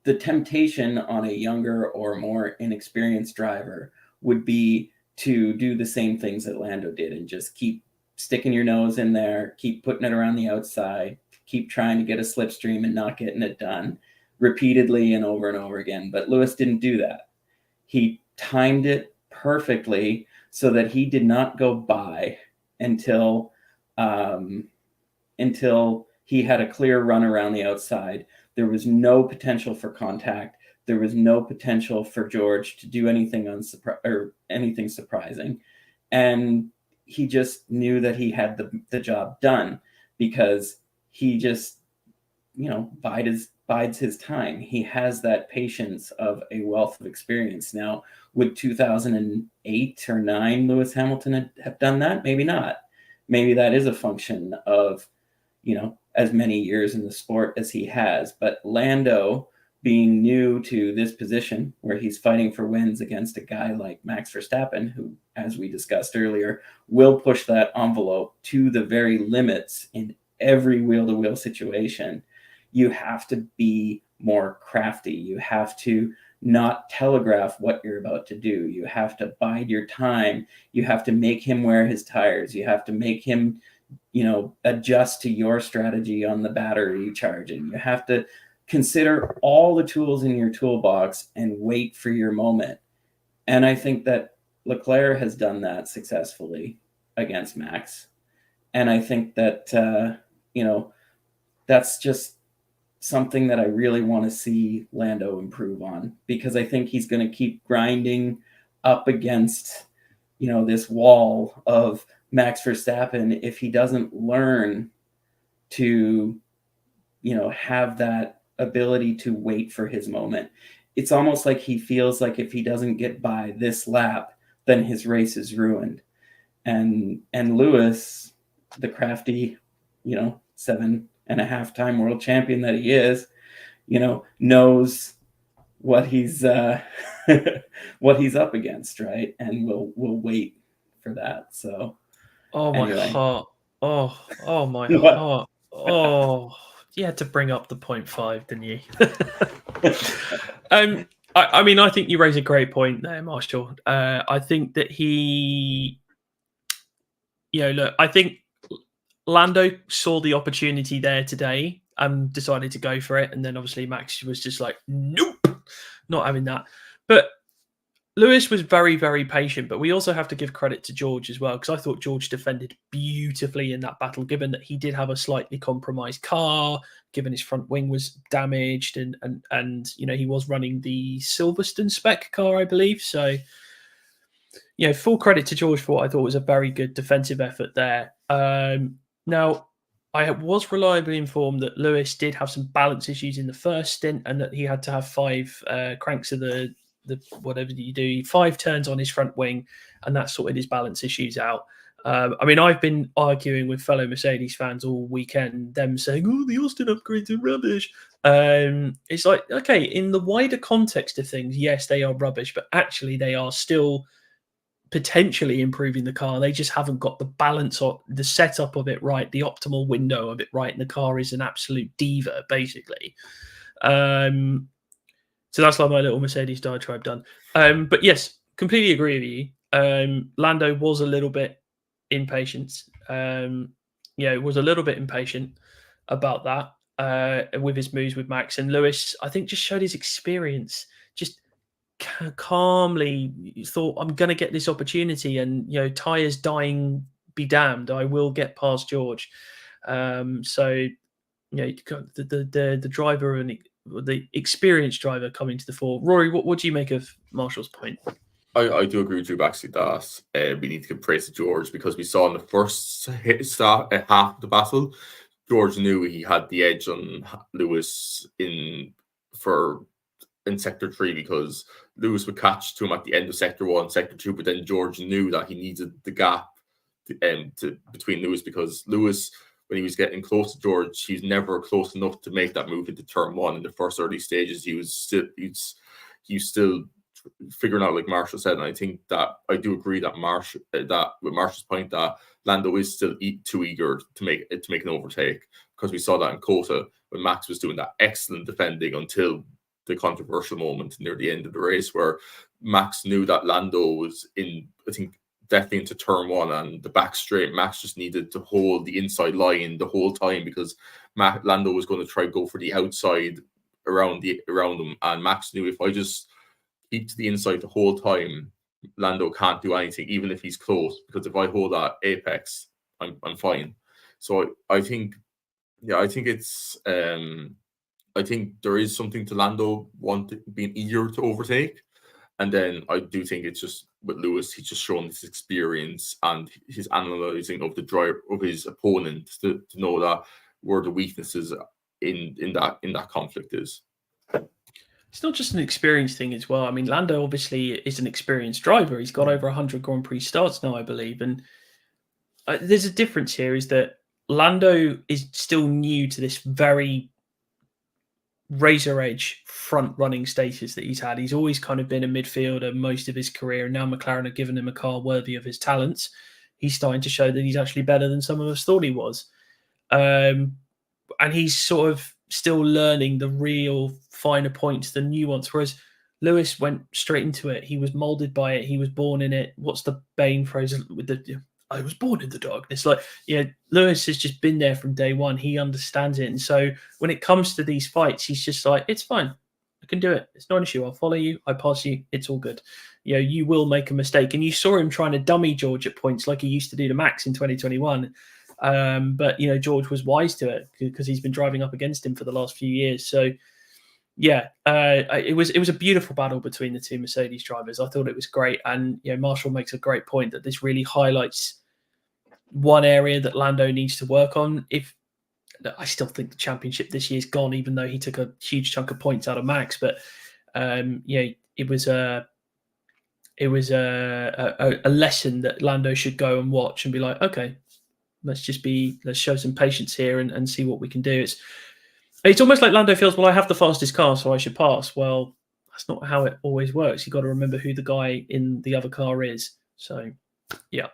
S2: the temptation on a younger or more inexperienced driver would be to do the same things that Lando did and just keep sticking your nose in there, keep putting it around the outside, keep trying to get a slipstream and not getting it done repeatedly and over again. But Lewis didn't do that. He timed it perfectly so that he did not go by until he had a clear run around the outside. There was no potential for contact. There was no potential for George to do anything anything surprising. And he just knew that he had the job done because he just, bides his time. He has that patience of a wealth of experience. Now, would 2008 or 9 Lewis Hamilton have done that? Maybe not. Maybe that is a function of, as many years in the sport as he has. But Lando, being new to this position where he's fighting for wins against a guy like Max Verstappen, who, as we discussed earlier, will push that envelope to the very limits in every wheel-to-wheel situation, you have to be more crafty. You have to not telegraph what you're about to do. You have to bide your time. You have to make him wear his tires. You have to make him, adjust to your strategy on the battery charging. You have to consider all the tools in your toolbox and wait for your moment. And I think that Leclerc has done that successfully against Max. And I think that, that's just something that I really want to see Lando improve on, because I think he's going to keep grinding up against, this wall of Max Verstappen if he doesn't learn to, have that ability to wait for his moment. It's almost like he feels like if he doesn't get by this lap, then his race is ruined. And Lewis, the crafty 7.5-time world champion that he is, knows what he's what he's up against, right? And we'll wait for that. So
S1: Oh, my
S2: anyway.
S1: heart. Oh, my
S2: What?
S1: heart. Oh, you had to bring up the 0.5, didn't you? I mean, I think you raise a great point there, Marshall. I think that look, I think Lando saw the opportunity there today and decided to go for it. And then obviously Max was just like, nope, not having that. But Lewis was very, very patient, but we also have to give credit to George as well, because I thought George defended beautifully in that battle, given that he did have a slightly compromised car, given his front wing was damaged, and he was running the Silverstone spec car, I believe. So, full credit to George for what I thought was a very good defensive effort there. Now, I was reliably informed that Lewis did have some balance issues in the first stint, and that he had to have 5 cranks of the whatever you do, 5 turns on his front wing, and that sorted his balance issues out. I mean, I've been arguing with fellow Mercedes fans all weekend, them saying, "Oh, the Austin upgrades are rubbish." It's like, okay, in the wider context of things, yes, they are rubbish, but actually they are still potentially improving the car. They just haven't got the balance or the setup of it right, the optimal window of it right, and the car is an absolute diva, basically. So that's like my little Mercedes diatribe done. But yes, completely agree with you. Lando was a little bit impatient. Was a little bit impatient about that with his moves with Max. And Lewis, I think, just showed his experience. Just calmly thought, I'm going to get this opportunity, and tires dying be damned, I will get past George. So the driver and the experienced driver coming to the fore. Rory, what do you make of Marshall's point?
S3: I do agree with you, actually, that we need to give praise to George, because we saw in the first half of the battle, George knew he had the edge on Lewis in Sector 3, because Lewis would catch to him at the end of Sector 1, Sector 2, but then George knew that he needed the gap between Lewis, because Lewis, when he was getting close to George, he was never close enough to make that move into turn 1 in the first early stages. He was still figuring out, like Marshall said, and I think that I do agree that with Marshall's point, that Lando is still too eager to make an overtake, because we saw that in Kota when Max was doing that excellent defending until the controversial moment near the end of the race, where Max knew that Lando was definitely into turn 1 and the back straight. Max just needed to hold the inside line the whole time, because Lando was going to try to go for the outside around him, and Max knew, if I just keep to the inside the whole time, Lando can't do anything, even if he's close, because if I hold that apex, I'm fine. So I think it's I think there is something to Lando being eager to overtake. And then I do think it's just with Lewis, he's just shown his experience and his analyzing of the driver of his opponent to know that where the weaknesses in that conflict is.
S1: It's not just an experience thing as well. I mean, Lando obviously is an experienced driver. He's got over 100 Grand Prix starts now, I believe. And there's a difference here, is that Lando is still new to this very razor edge front running status that he's had. He's always kind of been a midfielder most of his career, and now McLaren have given him a car worthy of his talents. He's starting to show that he's actually better than some of us thought he was. And he's sort of still learning the real finer points, the nuance, whereas Lewis went straight into it. He was molded by it. He was born in it. What's the Bane phrase with the I was born in the darkness? Like, Lewis has just been there from day one. He understands it. And so when it comes to these fights, he's just like, it's fine. I can do it. It's not an issue. I'll follow you. I pass you. It's all good. You will make a mistake. And you saw him trying to dummy George at points like he used to do to Max in 2021. But George was wise to it, because he's been driving up against him for the last few years. So it was a beautiful battle between the two Mercedes drivers. I thought it was great. And Marshall makes a great point that this really highlights one area that Lando needs to work on. I still think the championship this year's gone, even though he took a huge chunk of points out of Max. But it was a lesson that Lando should go and watch and be like, okay, let's show some patience here and see what we can do. It's almost like Lando feels, well, I have the fastest car, so I should pass. Well, that's not how it always works. You've got to remember who the guy in the other car is. So, yeah.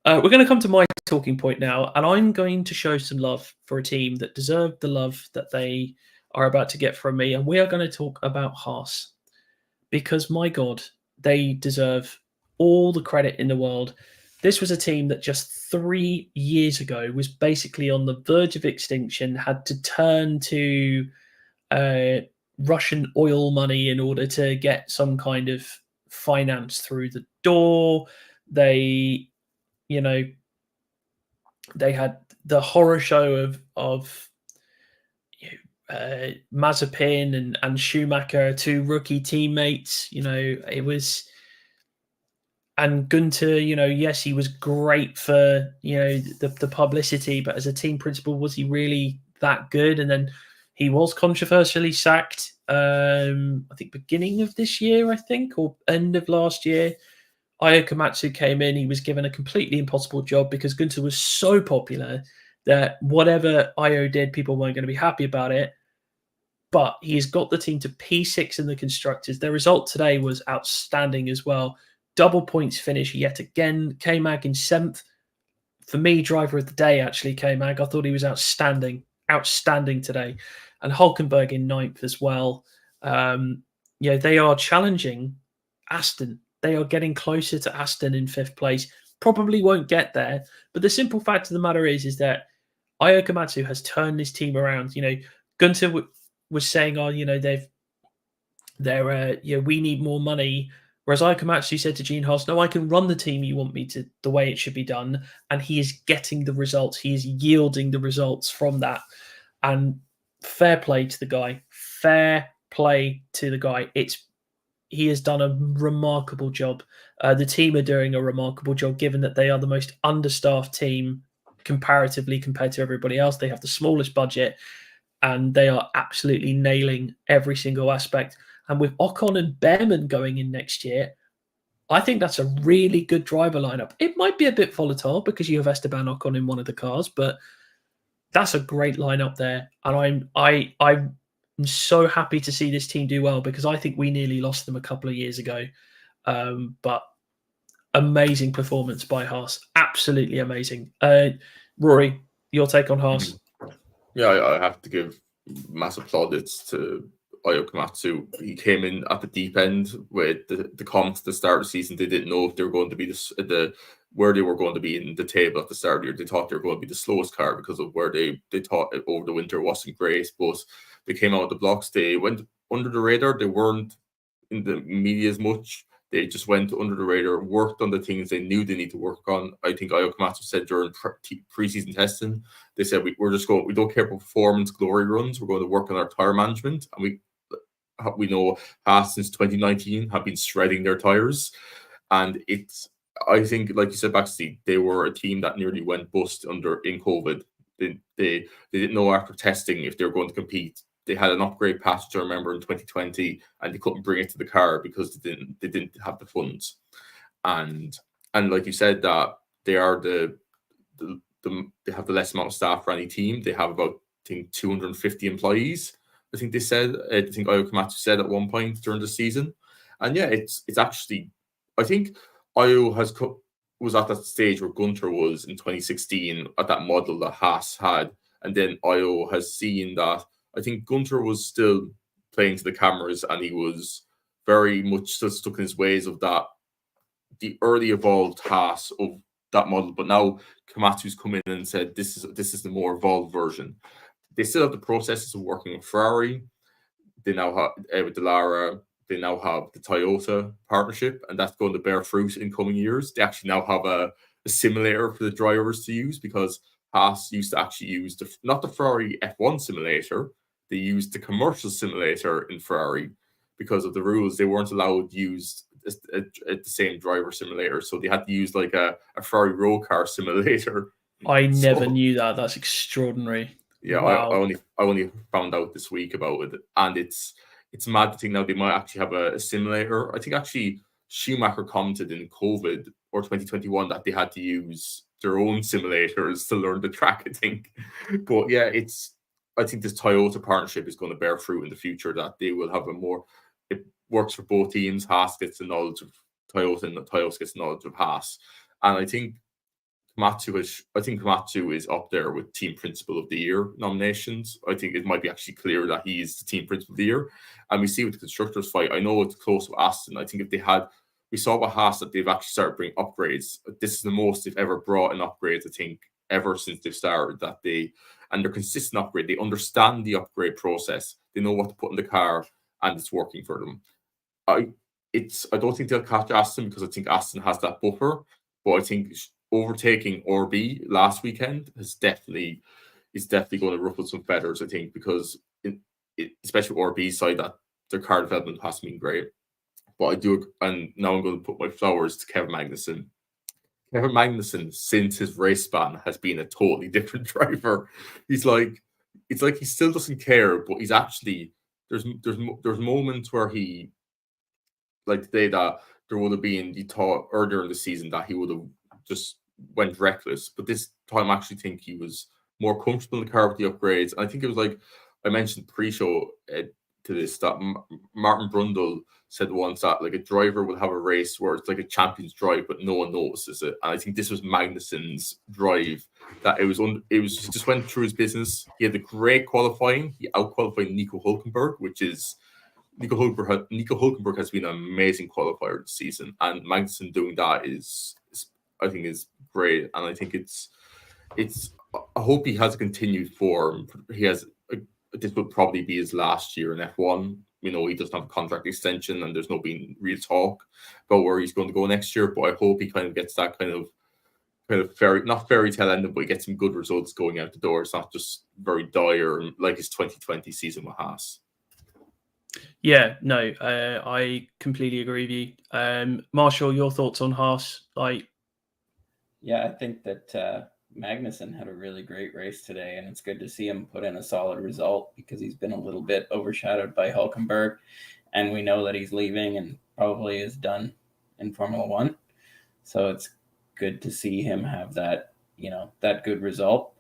S1: We're going to come to my talking point now, and I'm going to show some love for a team that deserved the love that they are about to get from me, and we are going to talk about Haas. Because, my God, they deserve all the credit in the world. This was a team that just 3 years ago was basically on the verge of extinction, had to turn to Russian oil money in order to get some kind of finance through the door. They had the horror show of Mazepin and Schumacher, two rookie teammates. It was. And Gunter, yes, he was great for, the publicity, but as a team principal, was he really that good? And then he was controversially sacked, I think beginning of this year, or end of last year. Io Komatsu came in. He was given a completely impossible job because Gunter was so popular that whatever Io did, people weren't going to be happy about it. But he's got the team to P6 in the Constructors. Their result today was outstanding as well. Double points finish yet again. K-Mag in 7th. For me, driver of the day, actually, K-Mag. I thought he was outstanding today. And Hulkenberg in 9th as well. They are challenging Aston. They are getting closer to Aston in 5th place. Probably won't get there. But the simple fact of the matter is that Io Komatsu has turned this team around. Gunter was saying, we need more money. Whereas Io Komatsu said to Gene Haas, no, I can run the team you want me to, the way it should be done. And he is getting the results. He is yielding the results from that. And fair play to the guy. Fair play to the guy. He has done a remarkable job. The team are doing a remarkable job, given that they are the most understaffed team comparatively compared to everybody else. They have the smallest budget, and they are absolutely nailing every single aspect. And with Ocon and Behrman going in next year, I think that's a really good driver lineup. It might be a bit volatile because you have Esteban Ocon in one of the cars, but that's a great lineup there. And I'm so happy to see this team do well because I think we nearly lost them a couple of years ago. But amazing performance by Haas. Absolutely amazing. Rory, your take on Haas?
S3: Yeah, I have to give massive plaudits to Io Komatsu. He came in at the deep end with the comments at the start of the season. They didn't know if they were going to be where they were going to be in the table at the start of the year. They thought they were going to be the slowest car because of where they thought over the winter wasn't great. But they came out of the blocks. They went under the radar. They weren't in the media as much. They just went under the radar, worked on the things they knew they need to work on. I think Io Komatsu said during pre-season testing, they said we don't care about performance glory runs. We're going to work on our tire management, and we know Haas since 2019 have been shredding their tires, and I think, like you said, Baxley, they were a team that nearly went bust in COVID. They didn't know after testing if they were going to compete. They had an upgrade package, I remember, in 2020, and they couldn't bring it to the car because they didn't have the funds. And like you said, that they are they have the less amount of staff for any team. They have about, I think, 250 employees. I think they said. I think Io Komatsu said at one point during the season. And yeah, it's actually, I think Io was at that stage where Gunter was in 2016 at that model that Haas had, and then Io has seen that. I think Gunter was still playing to the cameras, and he was very much still stuck in his ways of that, the early evolved Haas of that model. But now Komatsu's come in and said this is the more evolved version. They still have the processes of working with Ferrari. They now have with Dallara. They now have the Toyota partnership, and that's going to bear fruit in coming years. They actually now have a simulator for the drivers to use, because Haas used to actually use not the Ferrari F1 simulator. They used the commercial simulator in Ferrari because of the rules. They weren't allowed to use the same driver simulator, so they had to use like a Ferrari road car simulator.
S1: I never knew that. That's extraordinary.
S3: Yeah, wow. I only found out this week about it, and it's mad to think now they might actually have a simulator. I think actually Schumacher commented in COVID or 2021 that they had to use their own simulators to learn the track, I think. But yeah, I think this Toyota partnership is going to bear fruit in the future, that they will have it works for both teams. Haas gets the knowledge of Toyota and Toyota gets the knowledge of Haas. And I think Komatsu is up there with Team Principal of the Year nominations. I think it might be actually clear that he is the Team Principal of the Year. And we see with the Constructors fight, I know it's close with Aston. I think we saw with Haas that they've actually started bringing upgrades. This is the most they've ever brought in upgrades, I think, ever since they've started. And they're consistent upgrade. They understand the upgrade process. They know what to put in the car, and it's working for them. I don't think they'll catch Aston, because I think Aston has that buffer. But I think overtaking RB last weekend is definitely going to ruffle some feathers, I think, because especially RB's side, that their car development has been great. But I do, and now I'm going to put my flowers to Kevin Magnussen. Kevin Magnussen, since his race ban, has been a totally different driver. It's like he still doesn't care, but he's actually there's moments where he, like today, that there would have been, he thought earlier in the season that he would have just went reckless, but this time I actually think he was more comfortable in the car with the upgrades. And I think it was like I mentioned pre-show to this, that Martin Brundle said once that like a driver will have a race where it's like a champion's drive, but no one notices it. And I think this was Magnussen's drive, that he just went through his business. He had a great qualifying. He out-qualified Nico Hülkenberg, Nico Hülkenberg has been an amazing qualifier this season, and Magnussen doing that is I think is great. And I think I hope he has a continued form. This would probably be his last year in F1. He doesn't have a contract extension, and there's no being real talk about where he's going to go next year. But I hope he kind of gets that kind of not fairy tale ending, but he gets some good results going out the door. It's not just very dire like his 2020 season with Haas.
S1: Yeah, no, I completely agree with you. Marshall, your thoughts on Haas?
S2: Yeah, I think that Magnussen had a really great race today, and it's good to see him put in a solid result, because he's been a little bit overshadowed by Hülkenberg, and we know that he's leaving and probably is done in Formula One. So it's good to see him have that good result.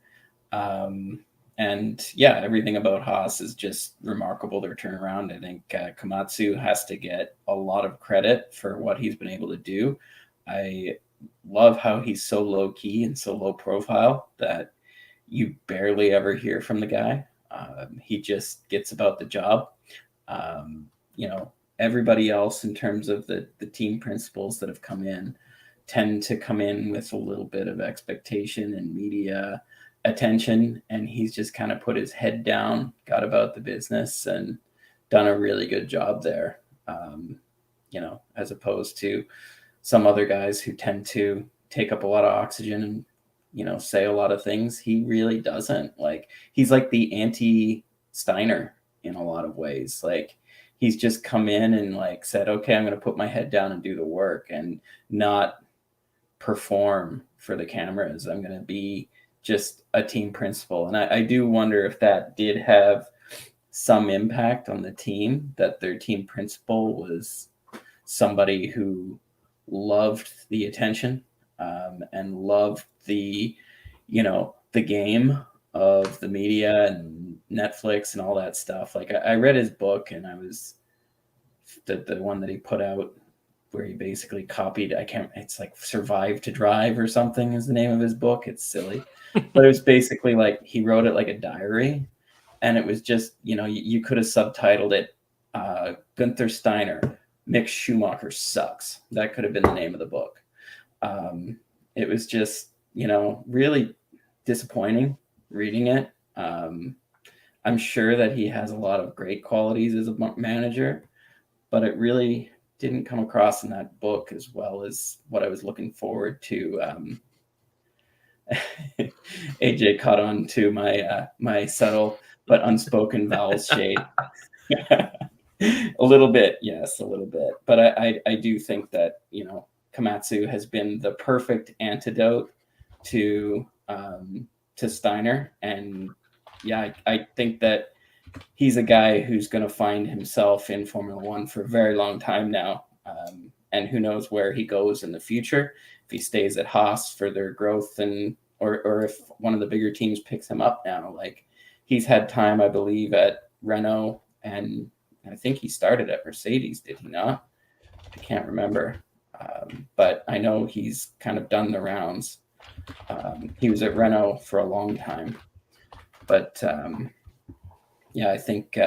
S2: And yeah, everything about Haas is just remarkable, their turnaround. I think Komatsu has to get a lot of credit for what he's been able to do. I love how he's so low key and so low profile that you barely ever hear from the guy. He just gets about the job. Everybody else, in terms of the team principals that have come in, tend to come in with a little bit of expectation and media attention, and he's just kind of put his head down, got about the business, and done a really good job there. As opposed to some other guys who tend to take up a lot of oxygen and say a lot of things. He really doesn't. Like, he's like the anti-Steiner in a lot of ways. Like, he's just come in and like said, okay, I'm going to put my head down and do the work and not perform for the cameras. I'm going to be just a team principal. And I do wonder if that did have some impact on the team, that their team principal was somebody who loved the attention and loved the game of the media and Netflix and all that stuff. Like, I read his book, and I was the one that he put out where he basically copied, it's like Survive to Drive or something is the name of his book. It's silly, but it was basically like he wrote it like a diary, and it was just, you could have subtitled it, Gunther Steiner, Mick Schumacher sucks. That could have been the name of the book. It was just, really disappointing reading it. I'm sure that he has a lot of great qualities as a manager, but it really didn't come across in that book as well as what I was looking forward to. AJ caught on to my subtle but unspoken vowels shade. A little bit, yes, a little bit. But I do think that, Komatsu has been the perfect antidote to Steiner. And yeah, I think that he's a guy who's going to find himself in Formula One for a very long time now. And who knows where he goes in the future. If he stays at Haas for their growth, and or if one of the bigger teams picks him up now. Like, he's had time, I believe, at Renault, and I think he started at Mercedes, did he not? I can't remember. But I know he's kind of done the rounds. He was at Renault for a long time. But I think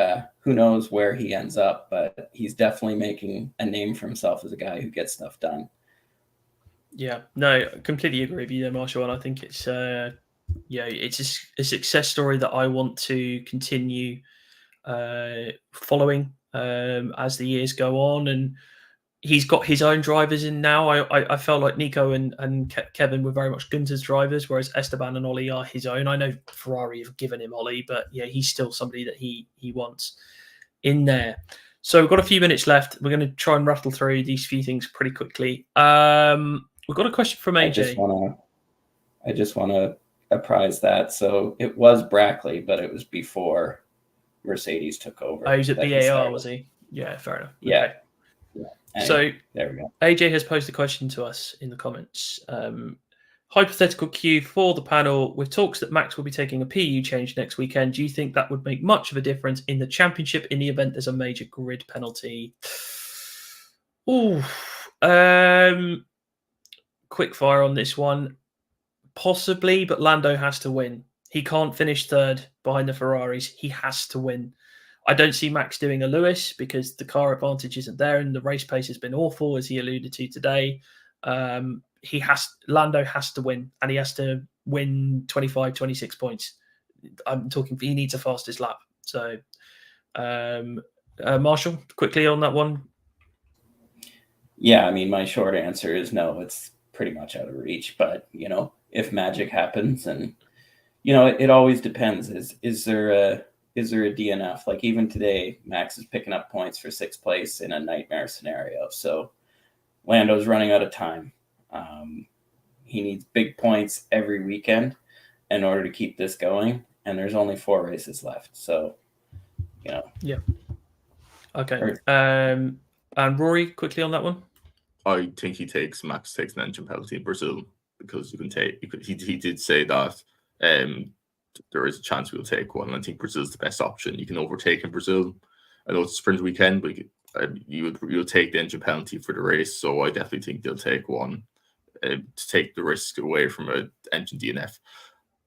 S2: who knows where he ends up, but he's definitely making a name for himself as a guy who gets stuff done.
S1: Yeah, no, I completely agree with you there, Marshall. And I think it's it's a success story that I want to continue following as the years go on. And he's got his own drivers in now. I felt like Nico and Kevin were very much Gunter's drivers, whereas Esteban and Ollie are his own. I know Ferrari have given him Ollie, but yeah, he's still somebody that he wants in there. So we've got a few minutes left. We're going to try and rattle through these few things pretty quickly. We've got a question from AJ.
S2: I just want to apprise that. So it was Brackley, but it was before Mercedes took over.
S1: Oh, he was at BAR, was he? Yeah, fair enough.
S2: Yeah.
S1: Okay.
S2: Yeah. Anyway,
S1: so
S2: there we go.
S1: AJ has posed a question to us in the comments. Hypothetical Q for the panel. With talks that Max will be taking a PU change next weekend, do you think that would make much of a difference in the championship in the event there's a major grid penalty? Quick fire on this one. Possibly, but Lando has to win. He can't finish third behind the Ferraris. He has to win. I don't see Max doing a Lewis because the car advantage isn't there and the race pace has been awful, as he alluded to today. Lando has to win, and he has to win 25, 26 points. I'm talking, he needs a fastest lap. So, Marshall, quickly on that one.
S2: Yeah, I mean, my short answer is no, it's pretty much out of reach. But, if magic happens, and, it always depends. Is there a DNF? Like, even today, Max is picking up points for sixth place in a nightmare scenario. So Lando's running out of time. He needs big points every weekend in order to keep this going. And there's only 4 races left. So,
S1: Yeah. Okay. And Rory, quickly on that one.
S3: I think Max takes an engine penalty in Brazil, because he did say that there is a chance we'll take one. And I think Brazil's the best option. You can overtake in Brazil. I know it's a sprint weekend, but you'll take the engine penalty for the race. So I definitely think they'll take one to take the risk away from an engine DNF.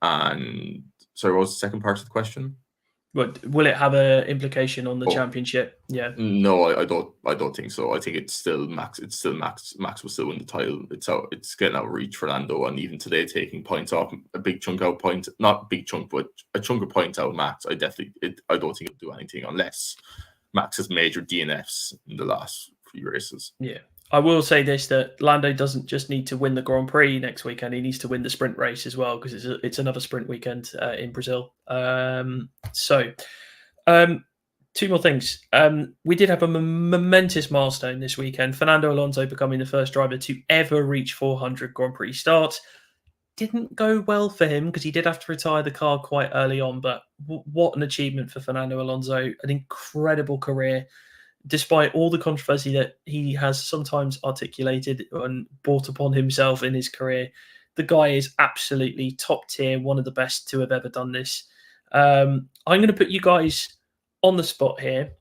S3: And sorry, what was the second part of the question?
S1: But will it have an implication on the championship? Yeah.
S3: No, I don't think so. I think it's still Max. Max will still win the title. It's getting out of reach for Lando, and even today taking points off, a big chunk out point, not big chunk, but a chunk of points out of Max. I don't think he'll do anything unless Max has major DNFs in the last few races.
S1: Yeah. I will say this, that Lando doesn't just need to win the Grand Prix next weekend. He needs to win the sprint race as well, because it's another sprint weekend in Brazil. Two more things. We did have a momentous milestone this weekend. Fernando Alonso becoming the first driver to ever reach 400 Grand Prix starts. Didn't go well for him because he did have to retire the car quite early on, but what an achievement for Fernando Alonso. An incredible career. Despite all the controversy that he has sometimes articulated and brought upon himself in his career, the guy is absolutely top tier, one of the best to have ever done this. I'm going to put you guys on the spot here,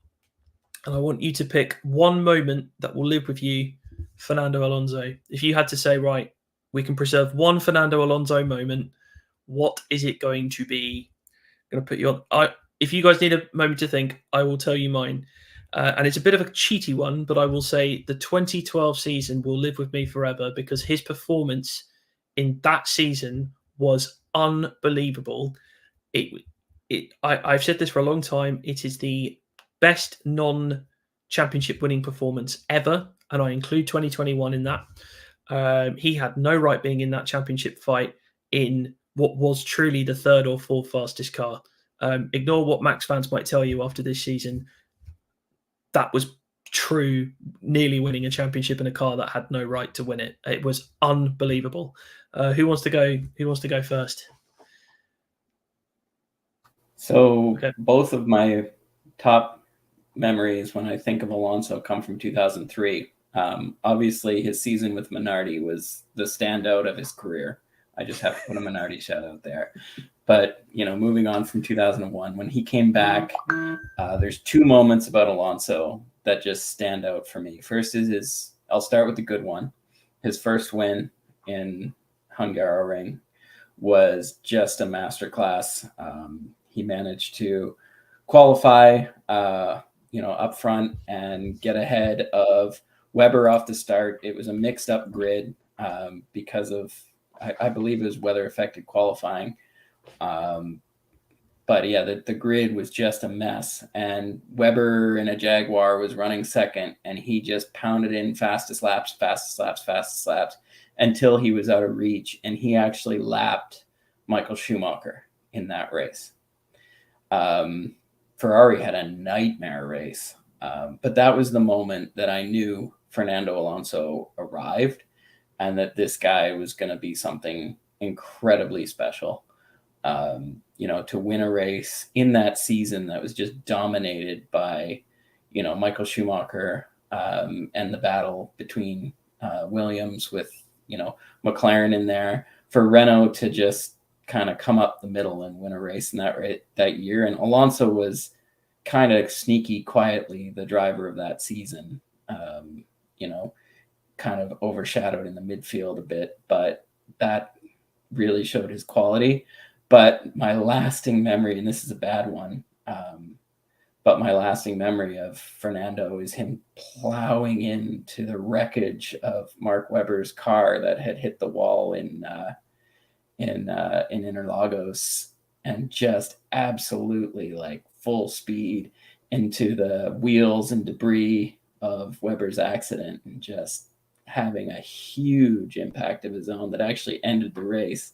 S1: and I want you to pick one moment that will live with you, Fernando Alonso. If you had to say, right, we can preserve one Fernando Alonso moment, what is it going to be? I'm going to put you on. If you guys need a moment to think, I will tell you mine. And it's a bit of a cheaty one, but I will say the 2012 season will live with me forever, because his performance in that season was unbelievable. I've said this for a long time. It is the best non-championship winning performance ever, and I include 2021 in that. He had no right being in that championship fight in what was truly the third or fourth fastest car. Ignore what Max fans might tell you after this season. That was true, nearly winning a championship in a car that had no right to win it. It was unbelievable. Who wants to go? Who wants to go first?
S2: So both of my top memories when I think of Alonso come from 2003, Obviously, his season with Minardi was the standout of his career. I just have to put a Minardi shout out there. But, moving on from 2001, when he came back, there's two moments about Alonso that just stand out for me. First is I'll start with the good one. His first win in Hungaroring was just a masterclass. He managed to qualify, up front and get ahead of Weber off the start. It was a mixed up grid because of, I believe it was weather affected qualifying. But yeah, the grid was just a mess, and Weber in a Jaguar was running second, and he just pounded in fastest laps until he was out of reach, and he actually lapped Michael Schumacher in that race. Ferrari had a nightmare race, but that was the moment that I knew Fernando Alonso arrived and that this guy was going to be something incredibly special. To win a race in that season that was just dominated by, Michael Schumacher and the battle between Williams with, McLaren in there, for Renault to just kind of come up the middle and win a race in that year. And Alonso was kind of sneaky, quietly the driver of that season, kind of overshadowed in the midfield a bit, but that really showed his quality. But my lasting memory, and this is a bad one, but my lasting memory of Fernando is him plowing into the wreckage of Mark Webber's car that had hit the wall in Interlagos, and just absolutely like full speed into the wheels and debris of Webber's accident, and just having a huge impact of his own that actually ended the race.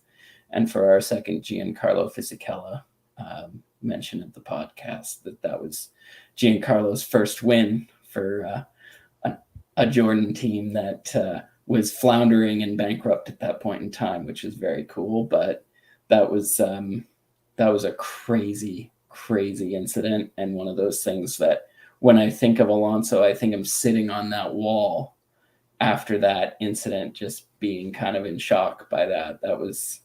S2: And for our second Giancarlo Fisichella mention of the podcast, that was Giancarlo's first win for a Jordan team that was floundering and bankrupt at that point in time, which is very cool. But that was a crazy, crazy incident, and one of those things that when I think of Alonso, I think I'm sitting on that wall after that incident, just being kind of in shock by that. That was,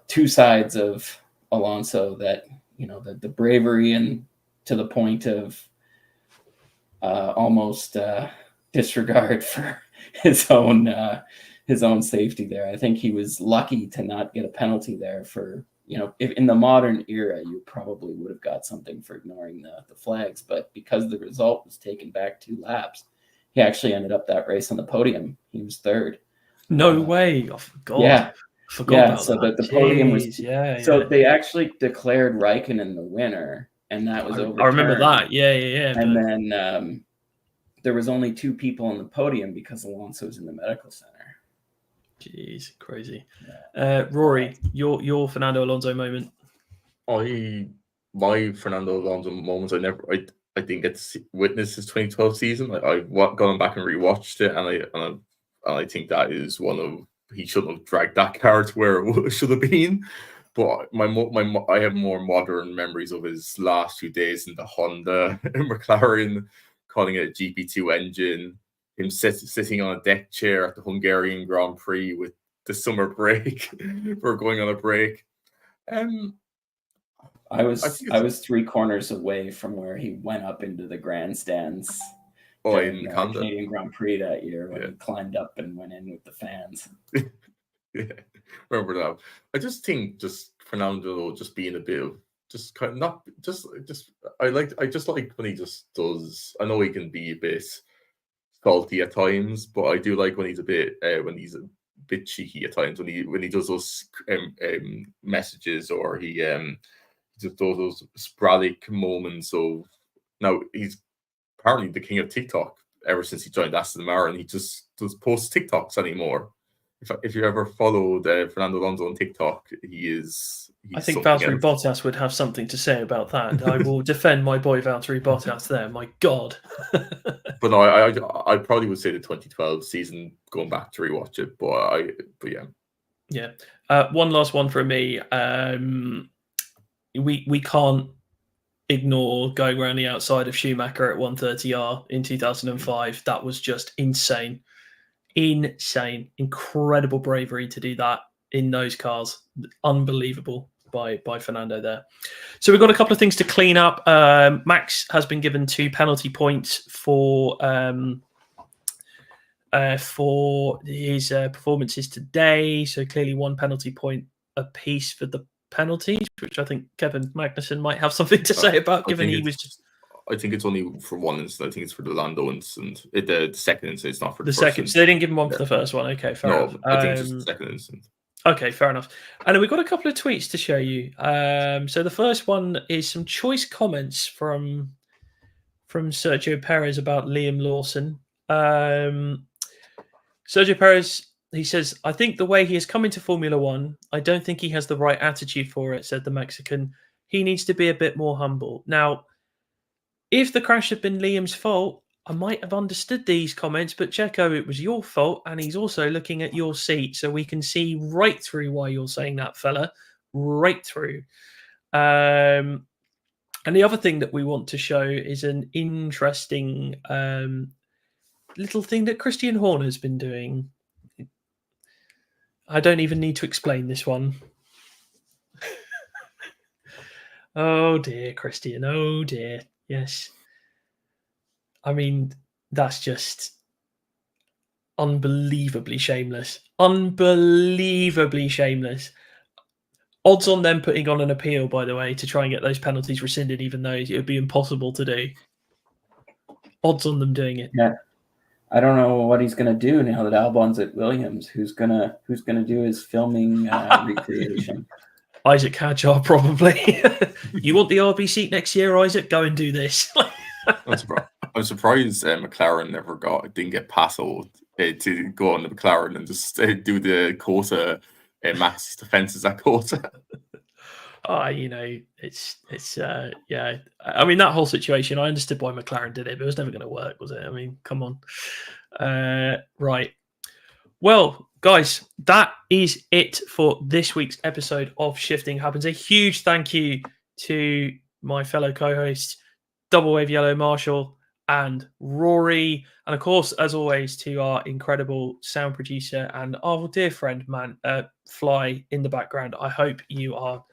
S2: two sides of Alonso that, the bravery and to the point of almost disregard for his own safety there. I think he was lucky to not get a penalty there for, if in the modern era, you probably would have got something for ignoring the flags, but because the result was taken back 2 laps, he actually ended up that race on the podium. He was third.
S1: No way. Oh, God.
S2: Yeah.
S1: Forgot about
S2: so
S1: that.
S2: the podium was
S1: so
S2: they actually declared Raikkonen the winner, and that was overturned.
S1: I remember that. Yeah.
S2: And then there was only 2 people on the podium because Alonso was in the medical center.
S1: Jeez, crazy. Rory, your Fernando Alonso moment.
S3: My Fernando Alonso moments, I didn't get to witness his 2012 season. I've gone back and rewatched it, and I think that is one of, he shouldn't have dragged that car to where it should have been. But I have more modern memories of his last 2 days in the Honda McLaren, calling it a GP2 engine, him sitting on a deck chair at the Hungarian Grand Prix with the summer break for going on a break.
S2: I was 3 corners away from where he went up into the grandstands.
S3: In
S2: the
S3: Canada.
S2: Canadian Grand Prix that year when he climbed up and went in with the fans.
S3: Yeah, remember that. I just think Fernando just being a bit of I just like when he just does. I know he can be a bit salty at times, but I do like when he's a bit cheeky at times, when he does those messages, or he just does those sporadic moments of. Now he's apparently the king of TikTok ever since he joined Aston Martin. He just does post TikToks anymore. If you ever followed Fernando Alonso on TikTok, he's
S1: I think Valtteri Bottas would have something to say about that. I will defend my boy Valtteri Bottas there. My God.
S3: But no, I probably would say the 2012 season, going back to rewatch it. But yeah.
S1: Yeah. One last one from me. We can't ignore going around the outside of Schumacher at 130R in 2005. That was just insane. Insane. Incredible bravery to do that in those cars. Unbelievable by Fernando there. So we've got a couple of things to clean up. Max has been given 2 penalty points for his performances today. So clearly 1 penalty point apiece for the penalties, which I think Kevin Magnussen might have something to say about, given he was just...
S3: I think it's only for 1 incident. I think it's for the Lando incident. The second incident is not for
S1: the
S3: first
S1: second.
S3: incident.
S1: So they didn't give him 1 for the first one. Okay, fair enough.
S3: I think it's just the second incident.
S1: Okay, fair enough. And then we've got a couple of tweets to show you. So the first one is some choice comments from Sergio Perez about Liam Lawson. Sergio Perez, he says, I think the way he has come into Formula One, I don't think he has the right attitude for it, said the Mexican. He needs to be a bit more humble. Now, if the crash had been Liam's fault, I might have understood these comments, but Checo, it was your fault, and he's also looking at your seat, so we can see right through why you're saying that, fella. Right through. And the other thing that we want to show is an interesting little thing that Christian Horner's been doing. I don't even need to explain this one. Oh dear, Christian. Oh dear. Yes. I mean, that's just unbelievably shameless. Unbelievably shameless. Odds on them putting on an appeal, by the way, to try and get those penalties rescinded, even though it would be impossible to do. Odds on them doing it.
S2: Yeah. I don't know what he's going to do now that Albon's at Williams. Who's gonna do his filming recreation?
S1: Isaac Hadjar, probably. You want the RB seat next year, Isaac? Go and do this.
S3: I'm surprised McLaren didn't get Passo to go on the McLaren and just do the Corsa Max's defenses at Corsa.
S1: It's yeah. I mean, that whole situation, I understood why McLaren did it, but it was never going to work, was it? I mean, come on. Right. Well, guys, that is it for this week's episode of Shifting Happens. A huge thank you to my fellow co-hosts, Double Wave Yellow Marshall and Rory. And of course, as always, to our incredible sound producer and our dear friend, Fly in the background. I hope you are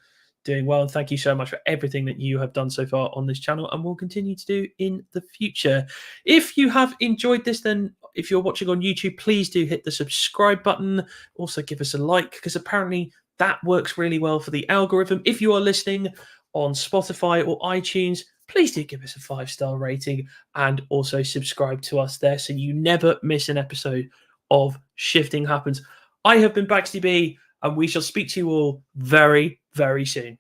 S1: doing well, and thank you so much for everything that you have done so far on this channel and will continue to do in the future. If you have enjoyed this, then if you're watching on YouTube, please do hit the subscribe button. Also give us a like, because apparently that works really well for the algorithm. If you are listening on Spotify or iTunes, please do give us a 5-star rating and also subscribe to us there so you never miss an episode of Shifting Happens. I have been Baxty B, and we shall speak to you all very, very soon.